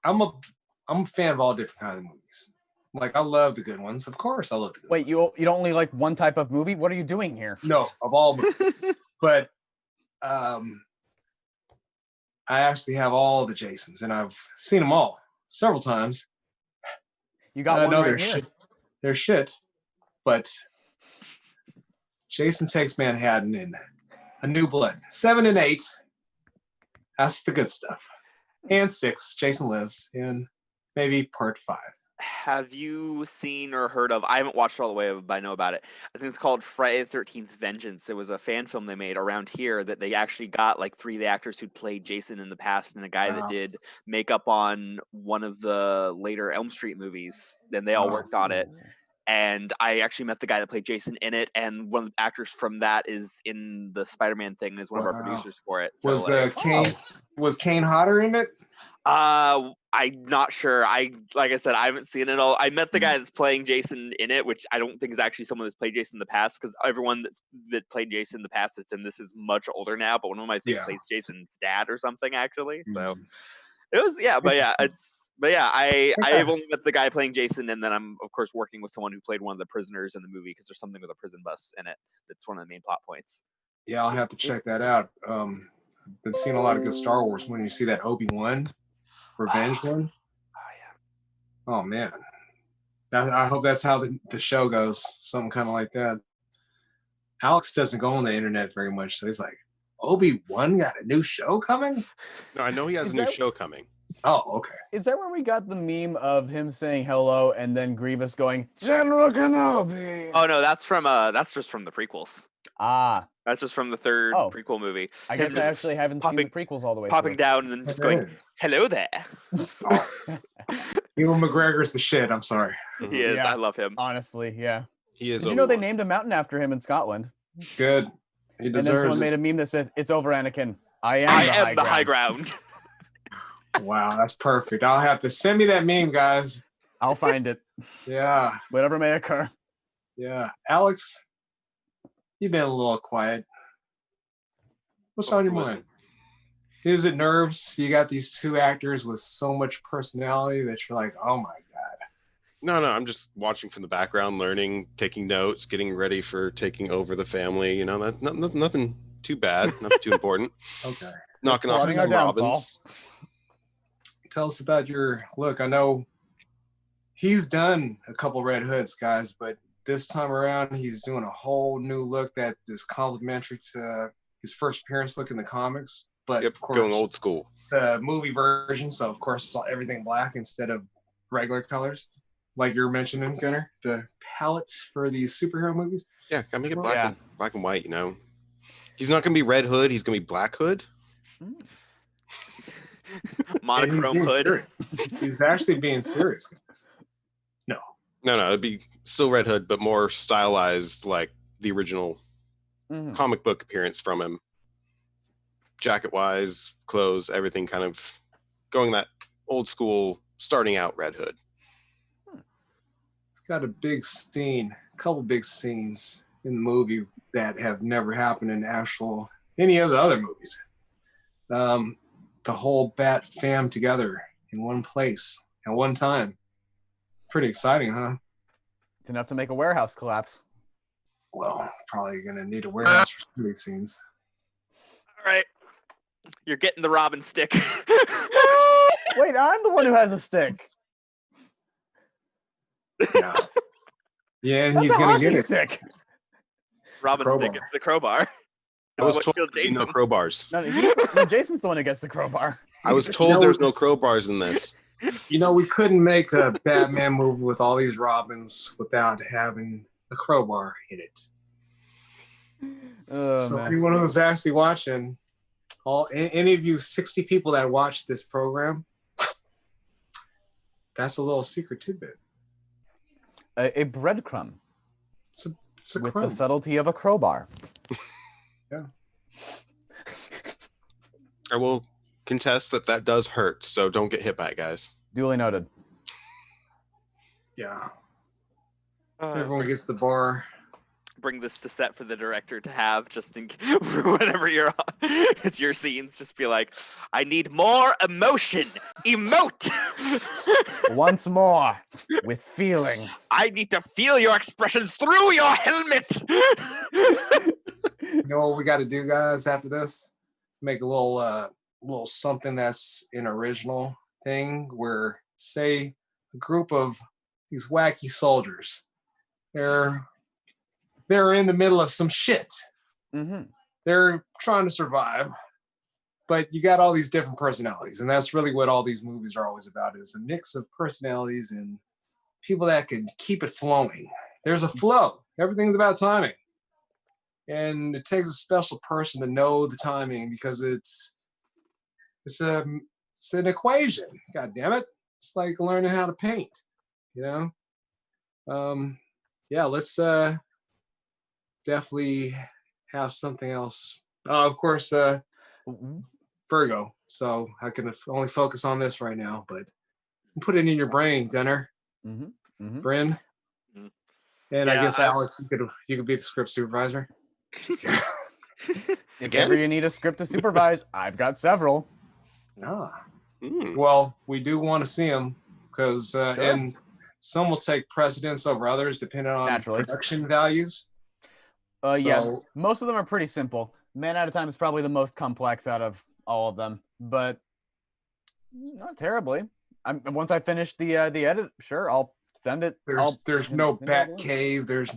I'm a fan of all different kinds of movies. Like, I love the good ones. Of course, I love the good ones. Wait, you don't only like one type of movie? What are you doing here? No, of all movies. But I actually have all the Jasons, and I've seen them all several times. You got one right here. Shit. They're shit. But Jason Takes Manhattan and A New Blood. 7 and 8. That's the good stuff. And 6, Jason Lives. And maybe part 5. Have you seen or heard of? I haven't watched it all the way, but I know about it. I think it's called Friday the 13th Vengeance. It was a fan film they made around here that they actually got like 3 of the actors who'd played Jason in the past and a guy that did makeup on one of the later Elm Street movies. And they all worked on it. And I actually met the guy that played Jason in it, and one of the actors from that is in the Spider-Man thing and is one of our producers for it. So, was Kane Hodder in it? I'm not sure. Like I said, I haven't seen it all. I met the guy that's playing Jason in it, which I don't think is actually someone that's played Jason in the past, because everyone that played Jason in the past that's in this is much older now. But one of my things plays Jason's dad or something actually. So it was I've only met the guy playing Jason, and then I'm of course working with someone who played one of the prisoners in the movie because there's something with a prison bus in it. That's one of the main plot points. Yeah, I'll have to check that out. I've been seeing a lot of good Star Wars. When you see that Obi-Wan Revenge one. Oh man. I hope that's how the show goes. Something kind of like that. Alex doesn't go on the internet very much, so he's like, Obi-Wan got a new show coming? No, I know he has a new show coming. Oh, okay. Is that where we got the meme of him saying hello and then Grievous going, General Kenobi? Oh no, that's just from the prequels. That's just from the third prequel movie. I guess I actually haven't seen the prequels all the way popping through. down and then just going, hello there. Ewan McGregor's the shit, I'm sorry. He is. I love him. Honestly, yeah. He is. Did you know they named a mountain after him in Scotland? Good. He deserves and then someone it. made a meme that says, "It's over, Anakin. I am the high ground." Wow, that's perfect. I'll have to send me that meme, guys. I'll find it. Yeah. Whatever may occur. Yeah. Alex, you've been a little quiet. What's on your mind? Is it nerves? You got these 2 actors with so much personality that you're like, oh my God. No, I'm just watching from the background, learning, taking notes, getting ready for taking over the family. You know, nothing too bad, nothing too important. Okay. Knocking off plotting our some downfall. robins. Tell us about your look. I know he's done a couple Red Hoods, guys, but this time around he's doing a whole new look that is complementary to his first appearance look in the comics. But Yep, of course, going old school. the movie version, so of course saw everything black instead of regular colors. Like you were mentioning, Gunnar, the palettes for these superhero movies. Yeah, gotta make it Yeah. black and white. You know, he's not gonna be Red Hood. He's gonna be Black Hood. Monochrome And he's hood. being serious. He's actually being serious, guys. No, it'd be still Red Hood, but more stylized, like the original Mhm. comic book appearance from him. Jacket wise, clothes, everything kind of going that old school, starting out Red Hood. Got a big scene, a couple big scenes in the movie that have never happened in any of the other movies. The whole Bat fam together in one place at one time. Pretty exciting, huh? It's enough to make a warehouse collapse. Well, probably gonna need a warehouse for some of these scenes. All right. You're getting the Robin stick. Wait, I'm the one who has a stick. Yeah, yeah, and That's he's a gonna hockey get it. stick. Robin stick crowbar. is the crowbar. I was what told killed there's no Jason. crowbars. No, Jason's the one who gets the crowbar. I was told No. there's no crowbars in this. You know, we couldn't make a Batman movie with all these Robins without having a crowbar in it. Oh, So man. anyone who's actually watching, any of you 60 people that watch this program, that's a little secret tidbit. A breadcrumb It's a with crumb. the subtlety of a crowbar. Yeah. I will contest that does hurt, so don't get hit by it, guys. Duly noted. Yeah. Uh, Everyone gets the bar. bring this to set for the director to have just in whenever you're on. It's your scenes. Just be like, I need more emotion. Emote. Once more, with feeling. I need to feel your expressions through your helmet. You know what we got to do, guys, after this? Make a little something that's an original thing where, say, a group of these wacky soldiers, they're in the middle of some shit. Mm-hmm. They're trying to survive, but you got all these different personalities, and that's really what all these movies are always about, is a mix of personalities and people that can keep it flowing. There's a flow. Everything's about timing. And it takes a special person to know the timing because it's an equation. God damn it. It's like learning how to paint, you know? Yeah, let's definitely have something else. Of course, Virgo. So I can only focus on this right now, but put it in your brain, Gunnar, Mm-hmm. Mm-hmm. Bryn, Mhm. and I Yeah, guess Alex, you could be the script supervisor. If Again? ever you need a script to supervise, I've got several. Ah. Hmm. Well, we do want to see them because, Sure. and some will take precedence over others depending on Naturally. production values. Yeah, So- most of them are pretty simple. Man at a Time is probably the most complex out of all of them, but not terribly. Once I finish the edit, sure, I'll send it. There's no send it bat all in. cave. There's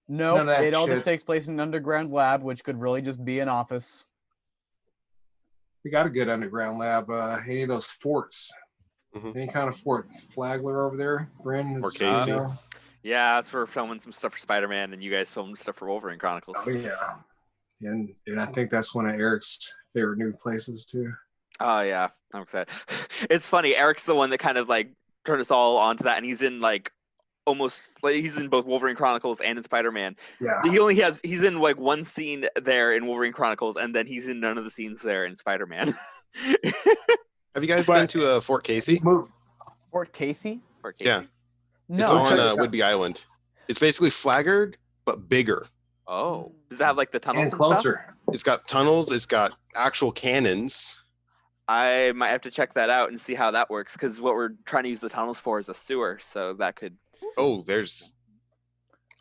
No, none of that it all just shit. takes place in an underground lab, which could really just be an office. we got a good underground lab. Any of those forts, Mhm. any kind of fort. Flagler over there, Bryn. Or Casey. Yeah, that's for filming some stuff for Spider-Man, and you guys filmed stuff for Wolverine Chronicles. Oh yeah, and I think that's one of Eric's favorite new places too. Oh yeah, I'm excited. It's funny. Eric's the one that kind of like turned us all onto that, and he's in like almost like he's in both Wolverine Chronicles and in Spider-Man. Yeah. He's in like one scene there in Wolverine Chronicles, and then he's in none of the scenes there in Spider-Man. Have you guys But- been to Fort Casey? Fort Casey? Or Casey. Yeah. No. It's check on it out. Whidbey Island. It's basically Flaggard, but bigger. Oh, does it have like the tunnels And and closer. stuff? It's got tunnels. It's got actual cannons. I might have to check that out and see how that works, because what we're trying to use the tunnels for is a sewer, so that could Oh,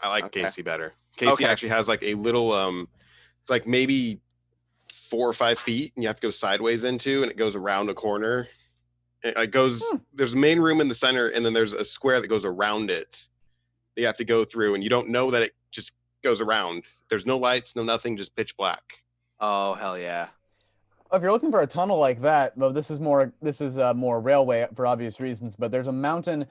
I like Okay. Casey better. Casey actually has like a little it's like maybe 4 or 5 feet, and you have to go sideways into, and it goes around a corner. It goes. There's a main room in the center, and then there's a square that goes around it. You have to go through, and you don't know that it just goes around. There's no lights, no nothing, just pitch black. Oh hell yeah! If you're looking for a tunnel like that, though, this is more railway for obvious reasons. But there's a mountain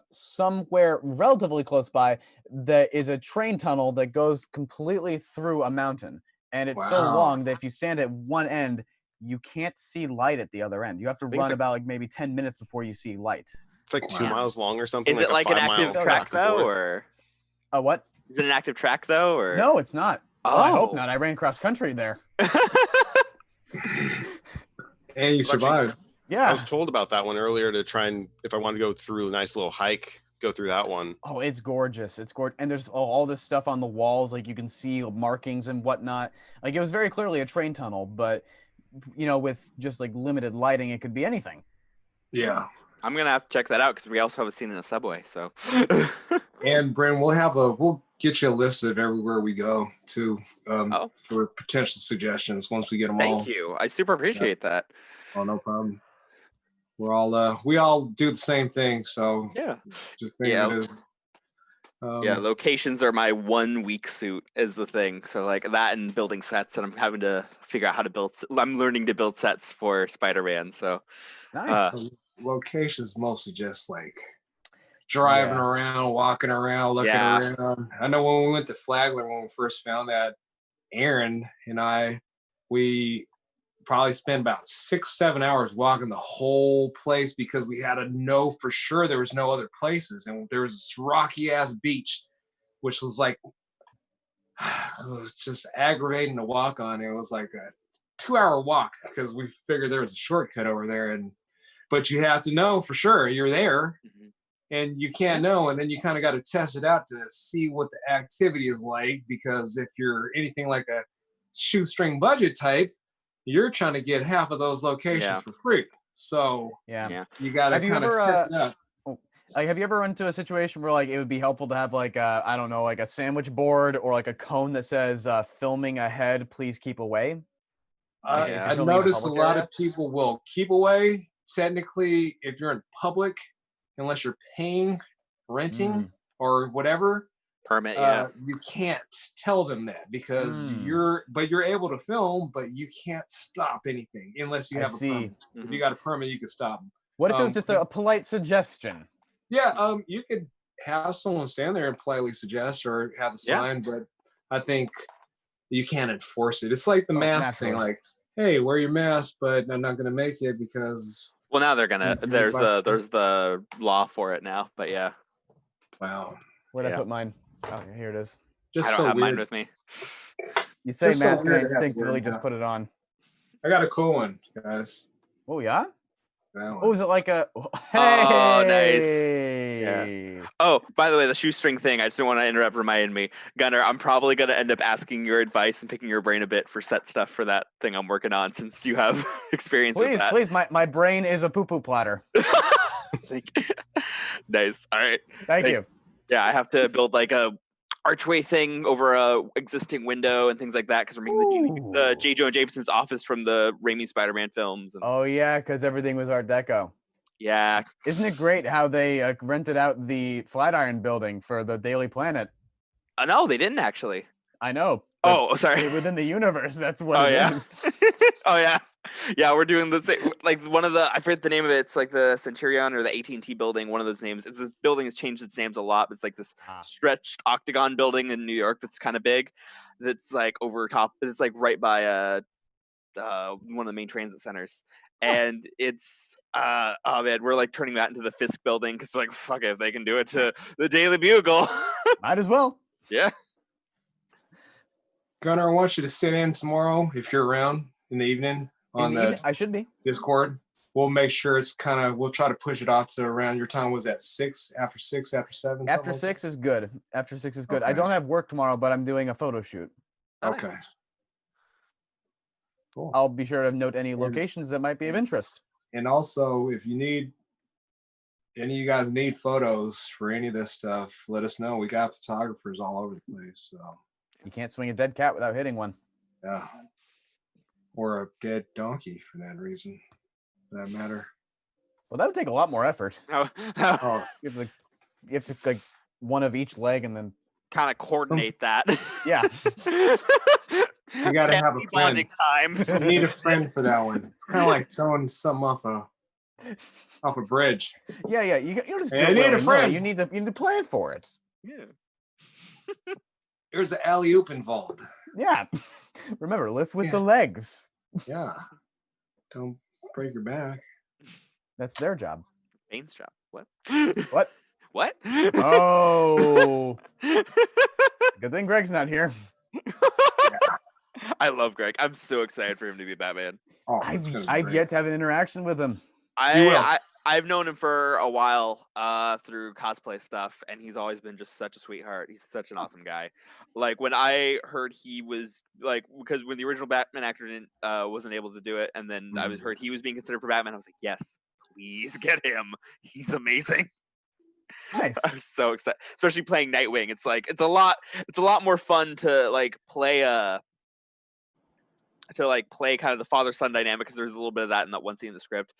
somewhere relatively close by that is a train tunnel that goes completely through a mountain, and it's so long that if you stand at one end, you can't see light at the other end. You have to run about like maybe 10 minutes before you see light. It's like 2 miles long or something. Is it like an active track though, or a what? Is it an active track though, or no? It's not. Oh, well, I hope not. I ran cross country there. And you survived. Yeah. I was told about that one earlier to try and, if I wanted to go through a nice little hike, go through that one. Oh, it's gorgeous. It's gorgeous. And there's all this stuff on the walls. Like you can see markings and whatnot. Like it was very clearly a train tunnel, but you know, with just like limited lighting, it could be anything. Yeah. I'm going to have to check that out because we also have a scene in a subway. So, and Bryn, we'll get you a list of everywhere we go too, for potential suggestions once we get them all. Thank you. I super appreciate that. Oh, no problem. We all do the same thing. So yeah, just think of it as, yeah, locations are my 1 week suit is the thing. So like that and building sets, and I'm having to figure out how to build. I'm learning to build sets for Spider-Man. So nice. Locations mostly just like driving around, walking around, looking around. I know when we went to Flagler, when we first found that, Aaron and we probably spent about 6-7 hours walking the whole place because we had to know for sure there was no other places. And there was this rocky ass beach, which was like, it was just aggravating to walk on. It was like a 2-hour walk because we figured there was a shortcut over there. But you have to know for sure you're there, and you can't know. And then you kind of got to test it out to see what the activity is like, because if you're anything like a shoestring budget type, you're trying to get half of those locations for free. So you got to kind of test it out. Like, have you ever run into a situation where like it would be helpful to have like a, I don't know, like a sandwich board or like a cone that says filming ahead, please keep away? I noticed a lot of people will keep away. Technically, if you're in public, unless you're paying, renting, or whatever, permit, you can't tell them that because you're able to film, but you can't stop anything unless you have a permit. If you got a permit, you can stop them. What if it was just a polite suggestion? Yeah, you could have someone stand there and politely suggest or have the sign, but I think you can't enforce it. It's like the mask thing, like, hey, wear your mask, but I'm not going to make it because. Well, now they're gonna. There's the law for it now, but yeah. Wow. Where'd I put mine? Oh, here it is. I don't have mine with me. You say mask, and I instinctively just put it on. I got a cool one, guys. Oh yeah. Oh, is it like a? Hey! Oh, nice. Yeah. Oh, by the way, the shoestring thing. I just don't want to interrupt. Reminded me, Gunnar. I'm probably gonna end up asking your advice and picking your brain a bit for set stuff for that thing I'm working on, since you have experience with that. Please, my brain is a poo-poo platter. Thank you. Nice. All right. Thank you. Yeah, I have to build like a archway thing over a existing window and things like that because we're making the J. Jonah Jameson's office from the Raimi Spider-Man films. And... Oh yeah, because everything was Art Deco. Yeah. Isn't it great how they rented out the Flatiron building for the Daily Planet? No, they didn't actually. I know. Oh, sorry. Within the universe, that's what it is. Oh yeah. Yeah, we're doing the same. Like one of the, I forget the name of it. It's like the Centurion or the AT&T building. One of those names. It's this building has changed its names a lot. It's like this stretched octagon building in New York that's kind of big. That's like over top. It's like right by one of the main transit centers. And it's oh man, we're like turning that into the Fisk building because like fuck it, if they can do it to the Daily Bugle, might as well. Yeah. Gunnar, I want you to sit in tomorrow if you're around in the evening on I should be Discord. We'll make sure it's we'll try to push it off to around your time. Was that 6, after 6, after 7? After 6 is good. After 6 is good. Okay. I don't have work tomorrow, but I'm doing a photo shoot. Okay. Nice. Cool. I'll be sure to note any locations that might be of interest. And also, if you need any of you guys need photos for any of this stuff, let us know. We got photographers all over the place. So You can't swing a dead cat without hitting one. yeah. Or a dead donkey for that reason, for that matter. Well, that would take a lot more effort. Oh, You have to like one of each leg and then kind of coordinate that. yeah. you gotta have a Family friend. bonding times. You need a friend for that one. It's kind of like throwing something off a bridge. Yeah. You don't just do Hey, I it need a willy-nilly. friend. You need to plan for it. Yeah. There's an alley-oop involved. Yeah. Remember, lift with the Yeah. legs. Yeah. Don't break your back. That's their job. Bane's job. What? What? What? Oh. Good thing Greg's not here. I love Greg. I'm so excited for him to be Batman. Oh, it's gonna be I've great. yet to have an interaction with him. I've known him for a while through cosplay stuff, and he's always been just such a sweetheart. He's such an awesome guy. Like when I heard he was like, because when the original Batman actor wasn't able to do it, and then I heard he was being considered for Batman, I was like, yes, please get him. He's amazing. Nice. I'm so excited, especially playing Nightwing. It's like it's a lot more fun to like play kind of the father-son dynamic, because there's a little bit of that in that one scene in the script.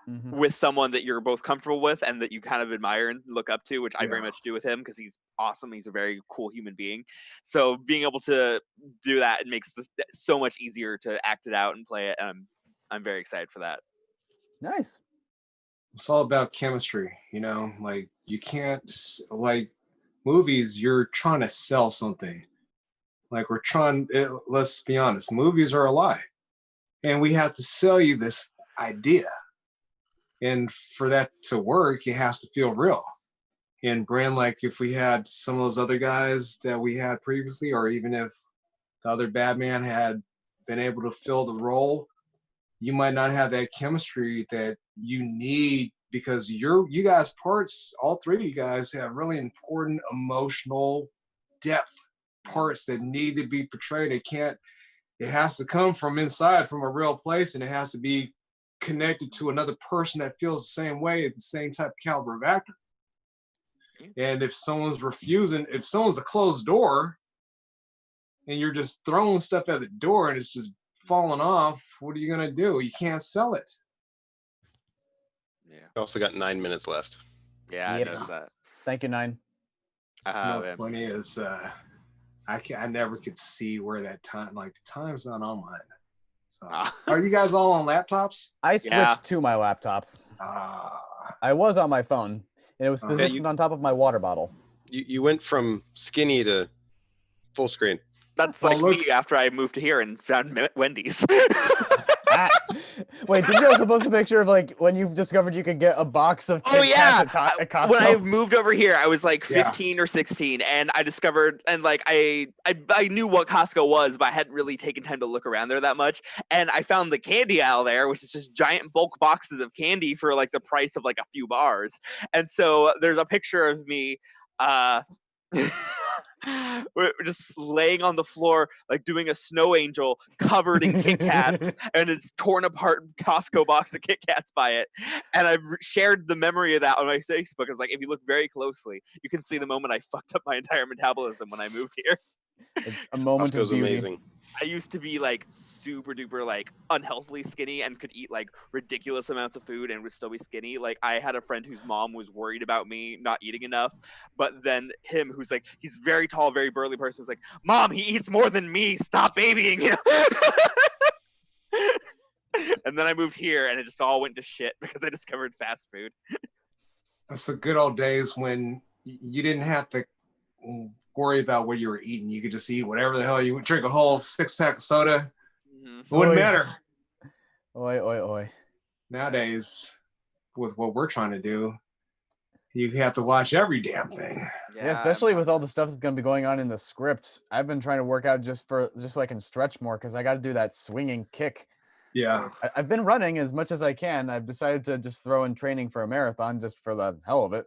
Mhm. With someone that you're both comfortable with and that you kind of admire and look up to, which I very much do with him, because he's awesome. He's a very cool human being. So being able to do that, it makes this so much easier to act it out and play it. And I'm very excited for that. Nice. It's all about chemistry, like you can't, like movies, you're trying to sell something. Like let's be honest, movies are a lie. And we have to sell you this idea. And for that to work, it has to feel real. And Bryn, like if we had some of those other guys that we had previously, or even if the other Batman had been able to fill the role, you might not have that chemistry that you need, because you guys parts, all three of you guys have really important emotional depth parts that need to be portrayed. It has to come from inside, from a real place, and it has to be connected to another person that feels the same way, at the same type of caliber of actor. And if someone's a closed door and you're just throwing stuff at the door and it's just falling off, what are you going to do? You can't sell it. Yeah. We also got 9 minutes left. Yeah, Yep. I noticed that. Thank you, Nine. What's funny is I never could see where that time, like the time's not on mine. So are you guys all on laptops? I switched to my laptop. I was on my phone, and it was positioned on top of my water bottle. You went from skinny to full screen. That's like me after I moved to here and found Wendy's. Wait, did you also post a picture of like when you've discovered you could get a box of Kit Kats at Costco? When I moved over here, I was like 15 or 16, and I discovered, and like I knew what Costco was, but I hadn't really taken time to look around there that much. And I found the candy aisle there, which is just giant bulk boxes of candy for like the price of like a few bars. And so there's a picture of me we're just laying on the floor, like doing a snow angel covered in Kit Kats, and it's torn apart Costco box of Kit Kats by it. And I've shared the memory of that on my Facebook. I was like, if you look very closely, you can see the moment I fucked up my entire metabolism when I moved here. It's a moment Costco's of beauty. amazing. I used to be like super duper like unhealthily skinny and could eat like ridiculous amounts of food and would still be skinny. Like I had a friend whose mom was worried about me not eating enough, but then him, who's like, he's very tall, very burly person, was like, "Mom, he eats more than me. Stop babying him." And then I moved here and it just all went to shit because I discovered fast food. That's the good old days when you didn't have to worry about what you were eating. You could just eat whatever the hell you drink, a whole 6-pack of soda. It wouldn't matter. Oi, oi, oi. Nowadays, with what we're trying to do, you have to watch every damn thing. Yeah, especially with all the stuff that's going to be going on in the script. I've been trying to work out just so I can stretch more, because I got to do that swinging kick. Yeah. I've been running as much as I can. I've decided to just throw in training for a marathon just for the hell of it.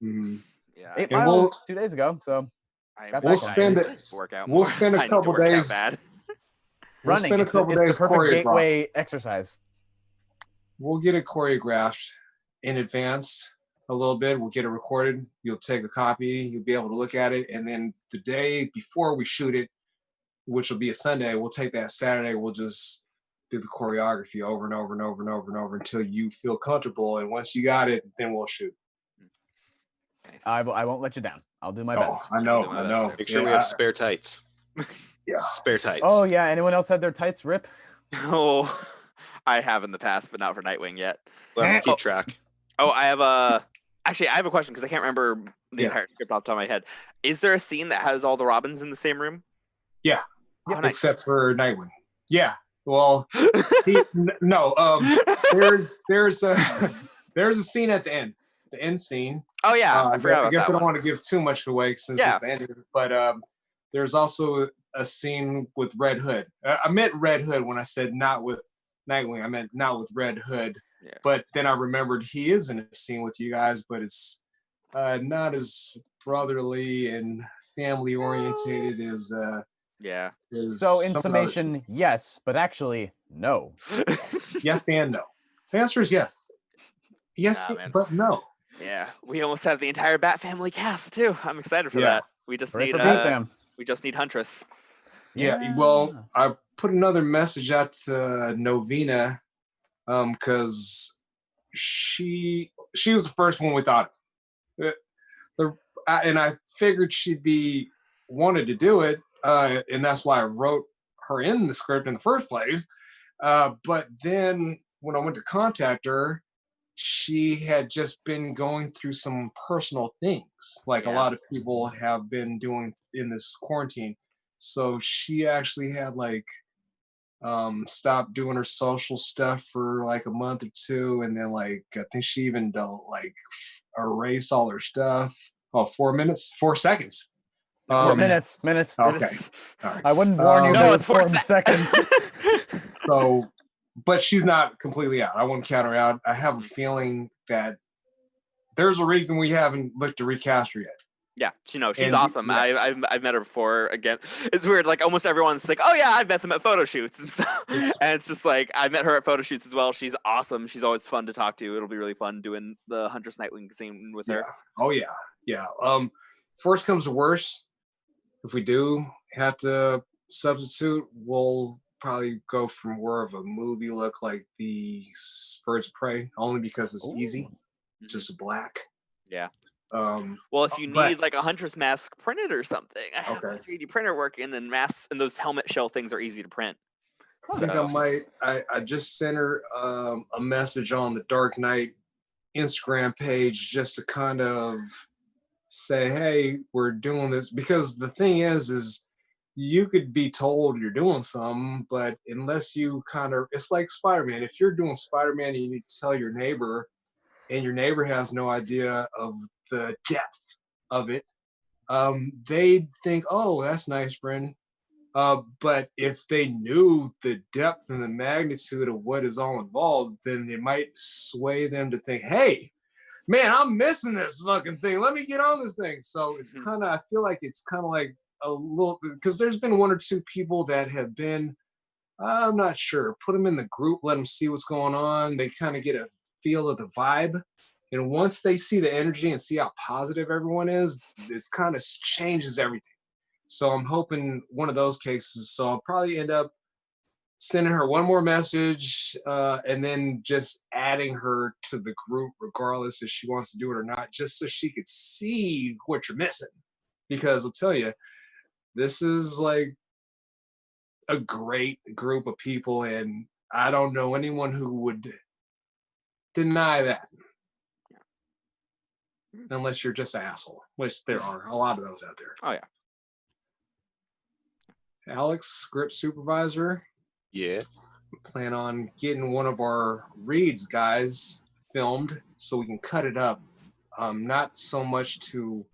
Mm-hmm. Yeah. 8 miles 2 days ago, so we'll spend a couple days running. It's the perfect gateway exercise. We'll get it choreographed in advance, a little bit. We'll get it recorded. You'll take a copy. You'll be able to look at it. And then the day before we shoot it, which will be a Sunday, we'll take that Saturday. We'll just do the choreography over and over and over and over and over until you feel comfortable. And once you got it, then we'll shoot. Nice. I won't let you down. I'll do my best. I know. I'll do my I know. best. Make sure we have spare tights. Yeah. Spare tights. Oh yeah. Anyone else had their tights rip? Oh, I have in the past, but not for Nightwing yet. We'll have to keep track. Oh, I have actually I have a question because I can't remember the Yeah. entire script off the top of my head. Is there a scene that has all the Robins in the same room? Yeah. Oh, nice. Except for Nightwing. Yeah. Well, no. There's a scene at the end. The end scene. Oh yeah, I forgot about I guess that I don't one. want to give too much away since it's the end. But there's also a scene with Red Hood. I meant Red Hood when I said not with Nightwing. I meant not with Red Hood. Yeah. But then I remembered he is in a scene with you guys, but it's not as brotherly and family orientated as Yeah. So in some summation, yes, but actually no. yes and no. The answer is yes. Yes, Nah, man. but no. Yeah, we almost have the entire Bat Family cast too. I'm excited for Yeah. that. We just Hooray need for Bat Fam. we just need Huntress. Yeah. Well, I put another message out to Novena because she was the first one we thought of. And I figured she'd be wanted to do it, and that's why I wrote her in the script in the first place. But then when I went to contact her, she had just been going through some personal things, like a lot of people have been doing in this quarantine. So she actually had stopped doing her social stuff for like a month or two, and then I think she even erased all her stuff. 4 seconds. 4 minutes. Okay. All right. I wouldn't warn you. No, That it's was 4 4 seconds. So, but she's not completely out. I wouldn't count her out. I have a feeling that there's a reason we haven't looked to recast her yet. Yeah, she's And- awesome. yeah. I've met her before. Again, it's weird. Like almost everyone's like, "Oh yeah, I've met them at photo shoots and stuff." And it's just like I met her at photo shoots as well. She's awesome. She's always fun to talk to. It'll be really fun doing the Huntress Nightwing scene with her. Oh yeah. First comes to worst, if we do have to substitute, we'll probably go for more of a movie look like the Birds of Prey, only because it's easy, just black. Yeah. Well, if you need like a Huntress mask printed or something, I have a 3D printer working, and masks and those helmet shell things are easy to print. I think I might. I just sent her a message on the Dark Knight Instagram page just to kind of say, hey, we're doing this, because the thing is you could be told you're doing something, but unless you it's like Spider-Man. If you're doing Spider-Man and you need to tell your neighbor, and your neighbor has no idea of the depth of it, they'd think, oh, that's nice, Bryn. But if they knew the depth and the magnitude of what is all involved, then it might sway them to think, hey, man, I'm missing this fucking thing. Let me get on this thing. So it's I feel like it's kind of like a little, because there's been 1 or 2 people that have been, I'm not sure, put them in the group, let them see what's going on. They kind of get a feel of the vibe. And once they see the energy and see how positive everyone is, this kind of changes everything. So I'm hoping one of those cases. So I'll probably end up sending her one more message and then just adding her to the group, regardless if she wants to do it or not, just so she could see what you're missing. Because I'll tell you, this is like a great group of people, and I don't know anyone who would deny that. Unless you're just an asshole, which there are a lot of those out there. Oh yeah. Alex, script supervisor. Yeah. Plan on getting one of our reads guys filmed so we can cut it up. Not so much to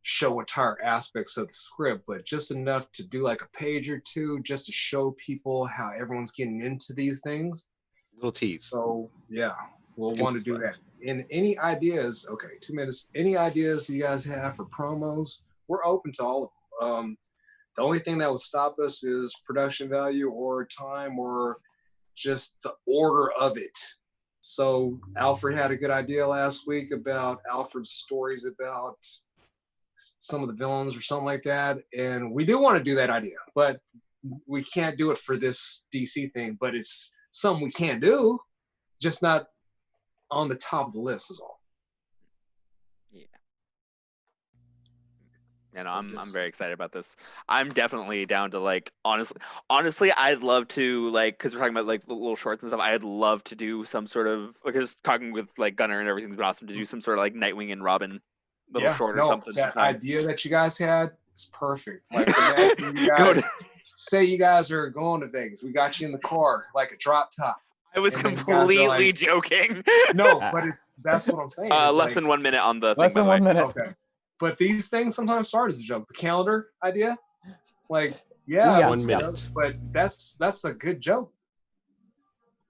show entire aspects of the script, but just enough to do like a page or two just to show people how everyone's getting into these things. Little tease. So yeah, we'll want to do that. And any ideas, okay, 2 minutes, any ideas you guys have for promos, we're open to all of them. The only thing that would stop us is production value or time or just the order of it. So Alfred had a good idea last week about Alfred's stories about some of the villains or something like that. And we do want to do that idea, but we can't do it for this DC thing, but it's something we can do, just not on the top of the list is all. Yeah. And I'm very excited about this. I'm definitely down to like honestly I'd love to like, because we're talking about like little shorts and stuff, I'd love to do some sort of like just talking with like Gunnar and everything's been awesome to do some sort of like Nightwing and Robin little short or something. That sometime. idea that you guys had is perfect. Like imagine you guys say you guys are going to Vegas. We got you in the car like a drop top. I was completely joking. No, but that's what I'm saying. Less than 1 minute on the less thing, than 1 minute. Okay. But these things sometimes start as a joke. The calendar idea, like, 1 minute. But that's a good joke.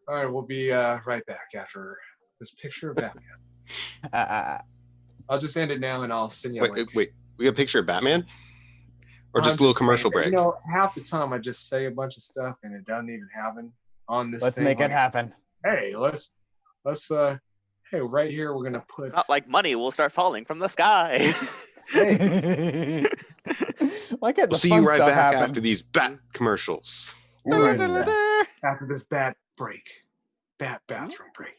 All right, we'll be right back after this picture of Batman. I'll just end it now, and I'll send you a link. Wait. We got a picture of Batman? Or just a little commercial break? You know, half the time I just say a bunch of stuff, and it doesn't even happen on this Let's thing. make it happen. Hey, let's hey, right here we're gonna put not like money will start falling from the sky. Hey. Why can't the We'll see fun you right stuff back happen? after these Bat commercials. after this bat bathroom break.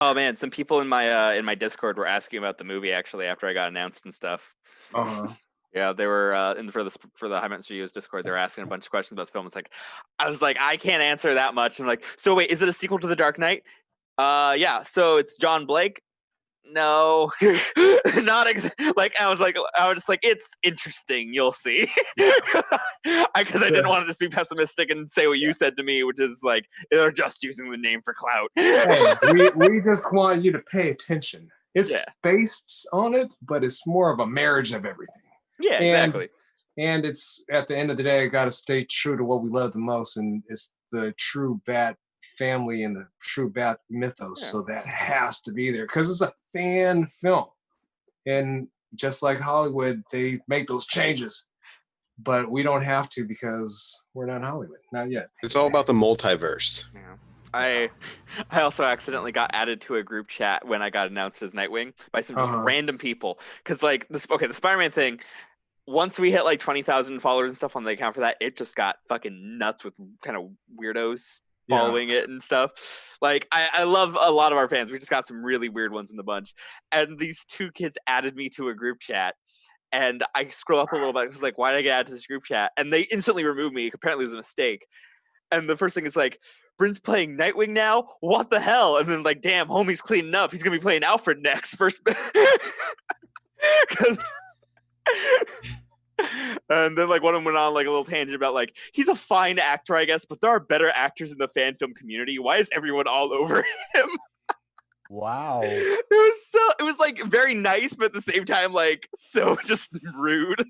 Oh man, some people in my Discord were asking about the movie actually after I got announced and stuff. Yeah, they were for the High Mountain Studios Discord. They were asking a bunch of questions about the film. It's like, I was like, I can't answer that much. I'm like, so wait, is it a sequel to The Dark Knight? Yeah. So it's John Blake. No, not like I was just like, it's interesting. You'll see, because I didn't want to just be pessimistic and say what you said to me, which is like they're just using the name for clout. Hey, we just want you to pay attention. It's based on it, but it's more of a marriage of everything. Yeah, exactly. And it's at the end of the day, got to stay true to what we love the most, and it's the true Bat family and the true Bat mythos. So that has to be there because it's a fan film, and just like Hollywood, they make those changes, but we don't have to because we're not Hollywood, not yet. It's all about the multiverse. Yeah. I also accidentally got added to a group chat when I got announced as Nightwing by some just random people. Because like the Spider-Man thing, once we hit like 20,000 followers and stuff on the account for that, it just got fucking nuts with kind of weirdos following it and stuff. Like I love a lot of our fans. We just got some really weird ones in the bunch. And these two kids added me to a group chat. And I scroll up a little bit. I was like, why did I get added to this group chat? And they instantly removed me. Apparently it was a mistake. And the first thing is like, Bryn's playing Nightwing now? What the hell? And then like, damn, homie's cleaning up. He's gonna be playing Alfred next. And then like one of them went on like a little tangent about like, he's a fine actor, I guess, but there are better actors in the Fandom community. Why is everyone all over him? Wow. It was like very nice, but at the same time, like so just rude.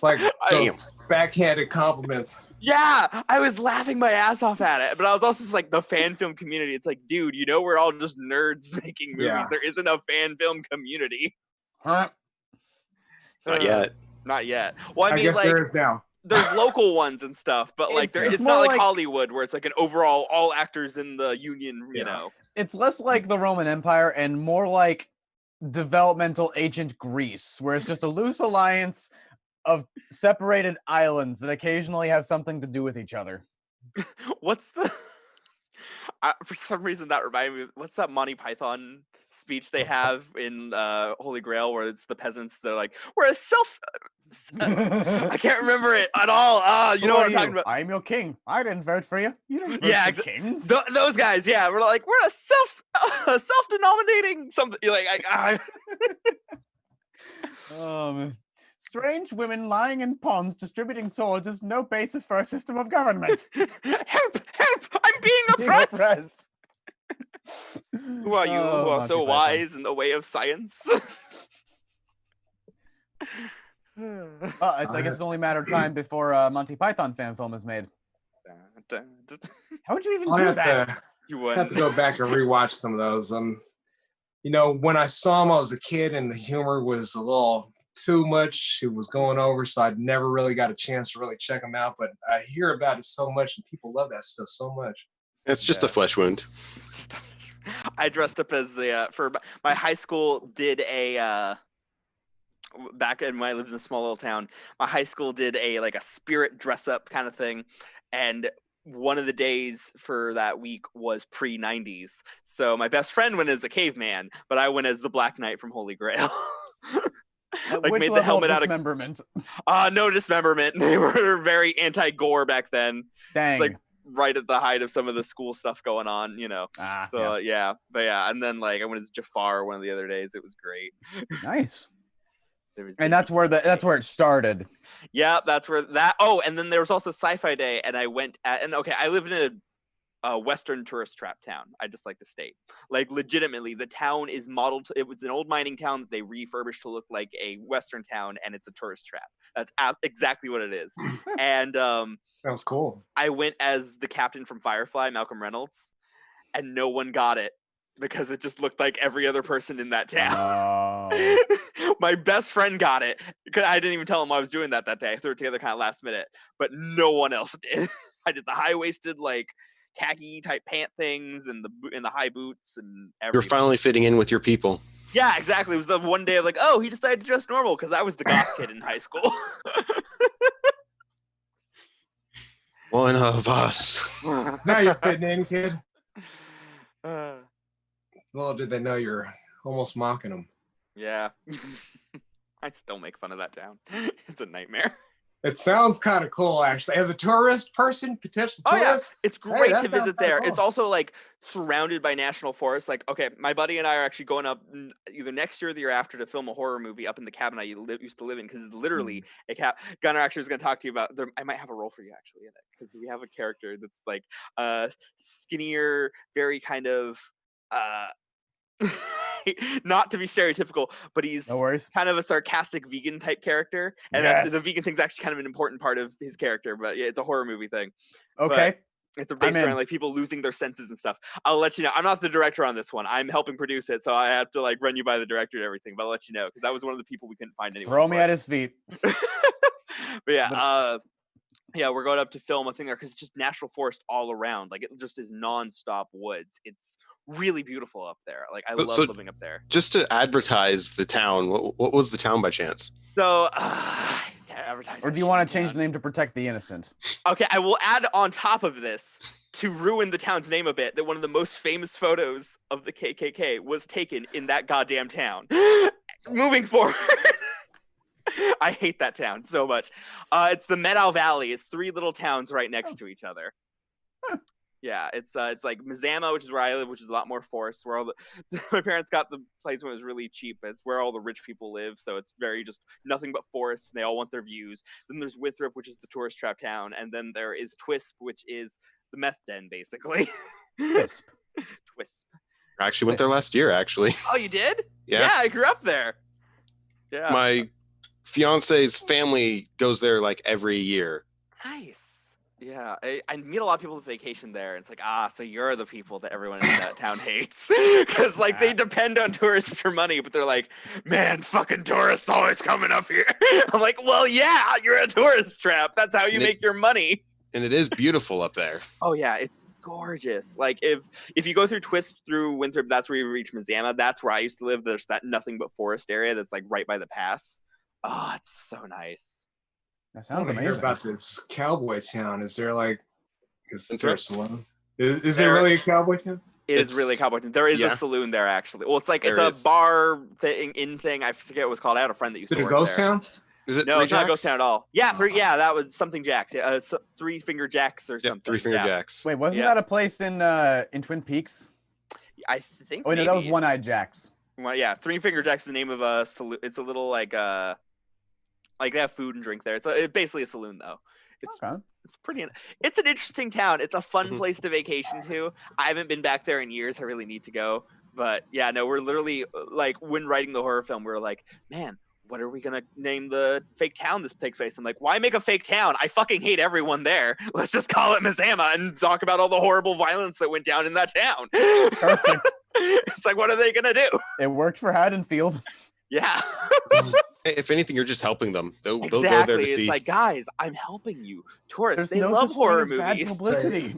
Like those backhanded compliments. Yeah, I was laughing my ass off at it, but I was also just like the fan film community. It's like, dude, you know, we're all just nerds making movies. Yeah. There isn't a fan film community. Huh? Not yet. Not yet. Well, I mean, guess like, there is now. There's local ones and stuff, but like, it's not like Hollywood where it's like an overall all actors in the union. You know, it's less like the Roman Empire and more like developmental ancient Greece, where it's just a loose alliance of separated islands that occasionally have something to do with each other. What's the for some reason that reminded me, what's that Monty Python speech they have in Holy Grail where it's the peasants, they're like, we're a I can't remember it at all. You know what I'm talking about? I'm your king. I didn't vote for you. You don't vote for kings. Those guys, yeah. We're like, we're a self-denominating something. You're like, Oh man. Strange women lying in ponds distributing swords is no basis for a system of government. Help! I'm being oppressed! Who are you who are so wise in the way of science? I guess it's only a matter of time before Monty Python fan film is made. How would you even do that? You have to go back and rewatch some of those. You know, when I saw them, I was a kid, and the humor was a little too much. It was going over, so I'd never really got a chance to really check them out. But I hear about it so much, and people love that stuff so much. It's just a flesh wound. I dressed up as the for my high school did a back when I lived in a small little town. My high school did a spirit dress up kind of thing, and one of the days for that week was pre-90s. So my best friend went as a caveman, but I went as the Black Knight from Holy Grail. Which made the level helmet of out of dismemberment? no dismemberment. They were very anti-gore back then. Dang. It's right at the height of some of the school stuff going on, So yeah. But yeah, and then I went as Jafar one of the other days. It was great. Nice. And that's where it started. Yeah, that's where that. Oh, and then there was also Sci-Fi Day, and I went I live in a Western tourist trap town. I just like to state, legitimately, the town is modeled. It was an old mining town that they refurbished to look like a Western town, and it's a tourist trap. That's exactly what it is. And sounds cool. I went as the captain from Firefly, Malcolm Reynolds, and no one got it because it just looked like every other person in that town. My best friend got it because I didn't even tell him I was doing that day. I threw it together kind of last minute, but no one else did. I did the high-waisted khaki type pant things and the high boots and everything. You're finally fitting in with your people. Yeah, exactly. It was the one day of he decided to dress normal because I was the goth kid in high school. One of us. Now you're fitting in, kid. Little did they know you're almost mocking them. Yeah. I still make fun of that town. It's a nightmare. It sounds kind of cool, actually. As a tourist person, potential tourist. Yeah. It's great to visit there. Cool. It's also surrounded by national forests. Okay, my buddy and I are actually going up either next year or the year after to film a horror movie up in the cabin I used to live in because it's literally a Gunnar actually was going to talk to you about. I might have a role for you actually in it because we have a character that's skinnier, very kind of not to be stereotypical, but he's kind of a sarcastic vegan type character, and the vegan thing's actually kind of an important part of his character. But yeah, it's a horror movie thing. Okay, but it's based around people losing their senses and stuff. I'll let you know. I'm not the director on this one. I'm helping produce it, so I have to run you by the director and everything. But I'll let you know because that was one of the people we couldn't find anyone. Throw me at his feet. But yeah, yeah, we're going up to film a thing there because it's just natural forest all around. It just is nonstop woods. It's really beautiful up there. I love living up there. Just to advertise the town, what was the town by chance? So, advertise. Or do you want to change the name to protect the innocent? Okay, I will add on top of this to ruin the town's name a bit that one of the most famous photos of the KKK was taken in that goddamn town. Moving forward. I hate that town so much. It's the Meadow Valley. It's 3 little towns right next to each other. Yeah, it's Mazama, which is where I live, which is a lot more forest. Where my parents got the place when it was really cheap. It's where all the rich people live, so it's very just nothing but forests. And they all want their views. Then there's Withrop, which is the tourist trap town, and then there is Twisp, which is the meth den, basically. Twisp. I actually went there last year. Actually. Oh, you did? Yeah, I grew up there. Yeah. My fiance's family goes there every year. Nice. Yeah, I meet a lot of people on vacation there. And it's so you're the people that everyone in that town hates because they depend on tourists for money, but they're man, fucking tourists always coming up here. I'm well, yeah, you're a tourist trap. That's how you make your money. And it is beautiful up there. Oh yeah, it's gorgeous. If you go through Twisp through Winthrop, that's where you reach Mazama. That's where I used to live. There's that nothing but forest area that's right by the pass. Oh, it's so nice. That sounds amazing. Hear about this cowboy town. Is there is there a saloon? Is it really a cowboy town? It's really a cowboy town. There is a saloon there actually. Well, it's it's a bar thing. I forget what it was called. I had a friend that used to work there. Is it a ghost town? Is it no, it's not a ghost town at all. Yeah, that was something Jacks. Yeah, 3 Finger Jacks or something. 3 Finger Jacks. Wait, wasn't that a place in Twin Peaks? I think. Oh no, that was One-Eyed Jacks. Well, yeah, 3 Finger Jacks is the name of a saloon. It's a little they have food and drink there. It's basically a saloon though. It's pretty. It's an interesting town. It's a fun place to vacation to. I haven't been back there in years. I really need to go. But yeah, no, we're literally when writing the horror film, we were man, what are we gonna name the fake town this takes place? I'm why make a fake town? I fucking hate everyone there. Let's just call it Mazama and talk about all the horrible violence that went down in that town. Perfect. It's what are they gonna do? It worked for Haddonfield. Yeah. If anything, you're just helping them. They'll go there to see. It's guys, I'm helping you. Tourists, There's they no love such horror thing as movies. bad publicity.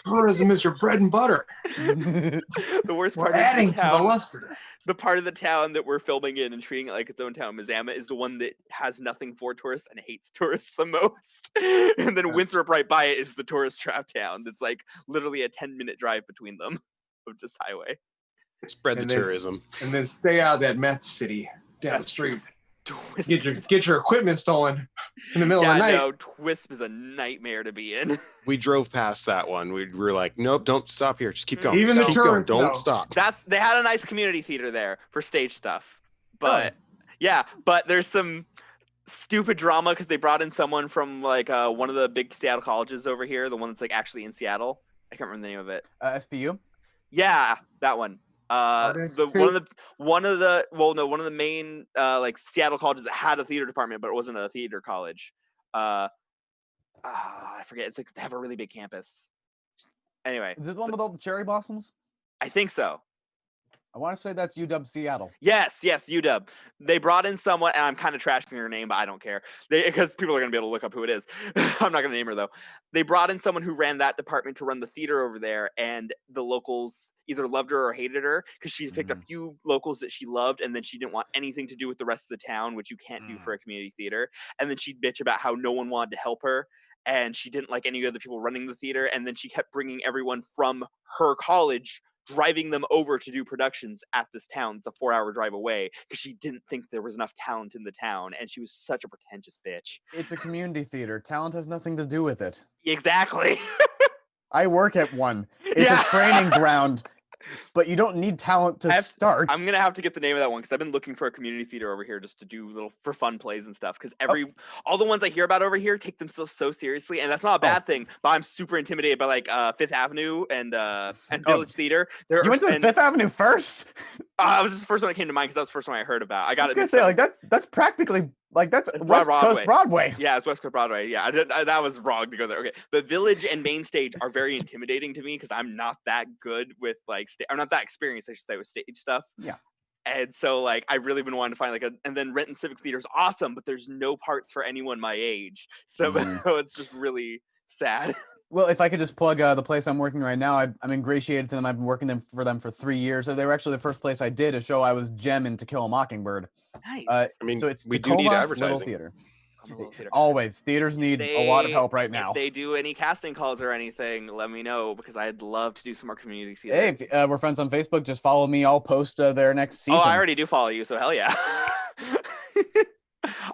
Tourism is your bread and butter. The worst We're part adding of the to the town, luster. the part of the town that we're filming in and treating it like its own town, Mazama, is the one that has nothing for tourists and hates tourists the most. And then Winthrop right by it is the tourist trap town. That's like literally a 10-minute drive between them of just highway. Spread the And then- tourism. And then stay out of that meth city down the street. Twisp. Get your equipment stolen in the middle of the night. No, Twisp is a nightmare to be in. We drove past that one. We were like, nope, don't stop here. Just keep going. Even Just the keep going. tourists Don't know. stop. They had a nice community theater there for stage stuff, but yeah, but there's some stupid drama because they brought in someone from like one of the big Seattle colleges over here, the one that's like actually in Seattle. I can't remember the name of it. SPU. Yeah, that one. One of the main like Seattle colleges that had a theater department, but it wasn't a theater college. I forget. It's like they have a really big campus. Anyway, Is this the one with all the cherry blossoms? I think so. I want to say that's UW Seattle. Yes, UW. They brought in someone, and I'm kind of trashing her name, but I don't care. Because people are going to be able to look up who it is. I'm not going to name her, though. They brought in someone who ran that department to run the theater over there, and the locals either loved her or hated her because she picked a few locals that she loved, and then she didn't want anything to do with the rest of the town, which you can't do for a community theater. And then she'd bitch about how no one wanted to help her, and she didn't like any other people running the theater, and then she kept bringing everyone from her college, driving them over to do productions at this town. It's a 4-hour drive away because she didn't think there was enough talent in the town, and she was such a pretentious bitch. It's a community theater. Talent has nothing to do with it. Exactly. I work at one. It's a training ground, but you don't need talent to start. I'm gonna have to get the name of that one because I've been looking for a community theater over here just to do little for fun plays and stuff. Because all the ones I hear about over here take themselves so seriously, and that's not a bad thing. But I'm super intimidated by like Fifth Avenue and Village Theater. You went to the Fifth Avenue first? I was just the first one that came to mind because that was the first one I heard about. I was gonna say like that's practically like that's West Coast Broadway. Yeah, it's West Coast Broadway. Yeah, that was wrong to go there. Okay, but Village and Main Stage are very intimidating to me because I'm not that good with like I'm not that experienced, I should say, with stage stuff. Yeah. And so like I really been wanting to find and then Renton Civic Theater is awesome, but there's no parts for anyone my age, so it's just really sad. Well, if I could just plug the place I'm working right now, I'm ingratiated to them. I've been working for them for 3 years. So they were actually the first place I did a show. I was Gem in To Kill a Mockingbird. Nice. I mean, so it's we Tacoma do need advertising. Little Theater. Always. Theaters need a lot of help right now. If they do any casting calls or anything, let me know because I'd love to do some more community theater. Hey, if, we're friends on Facebook. Just follow me. I'll post their next season. Oh, I already do follow you, so hell yeah.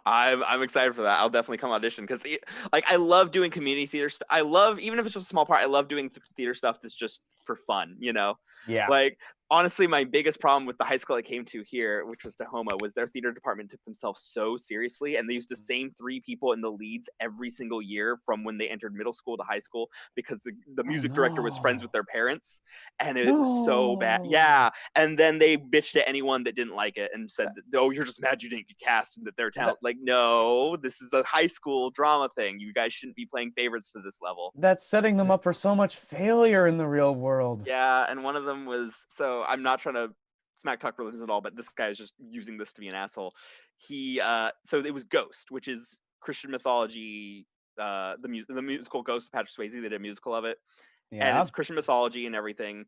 I'm excited for that. I'll definitely come audition because like I love doing community theater stuff. I love, even if it's just a small part, I love doing theater stuff that's just for fun, you know? Yeah. Like honestly, my biggest problem with the high school I came to here, which was Tahoma, was their theater department took themselves so seriously, and they used the same 3 people in the leads every single year from when they entered middle school to high school because the music director was friends with their parents, and it was so bad. Yeah, and then they bitched at anyone that didn't like it and said, "Oh, you're just mad you didn't get cast and that they're talent." Like, no, this is a high school drama thing. You guys shouldn't be playing favorites to this level. That's setting them up for so much failure in the real world. Yeah, and one of them was, so I'm not trying to smack talk religion at all, but this guy is just using this to be an asshole. He so it was Ghost, which is Christian mythology, the musical Ghost with Patrick Swayze. They did a musical of it. Yeah. And it's Christian mythology and everything.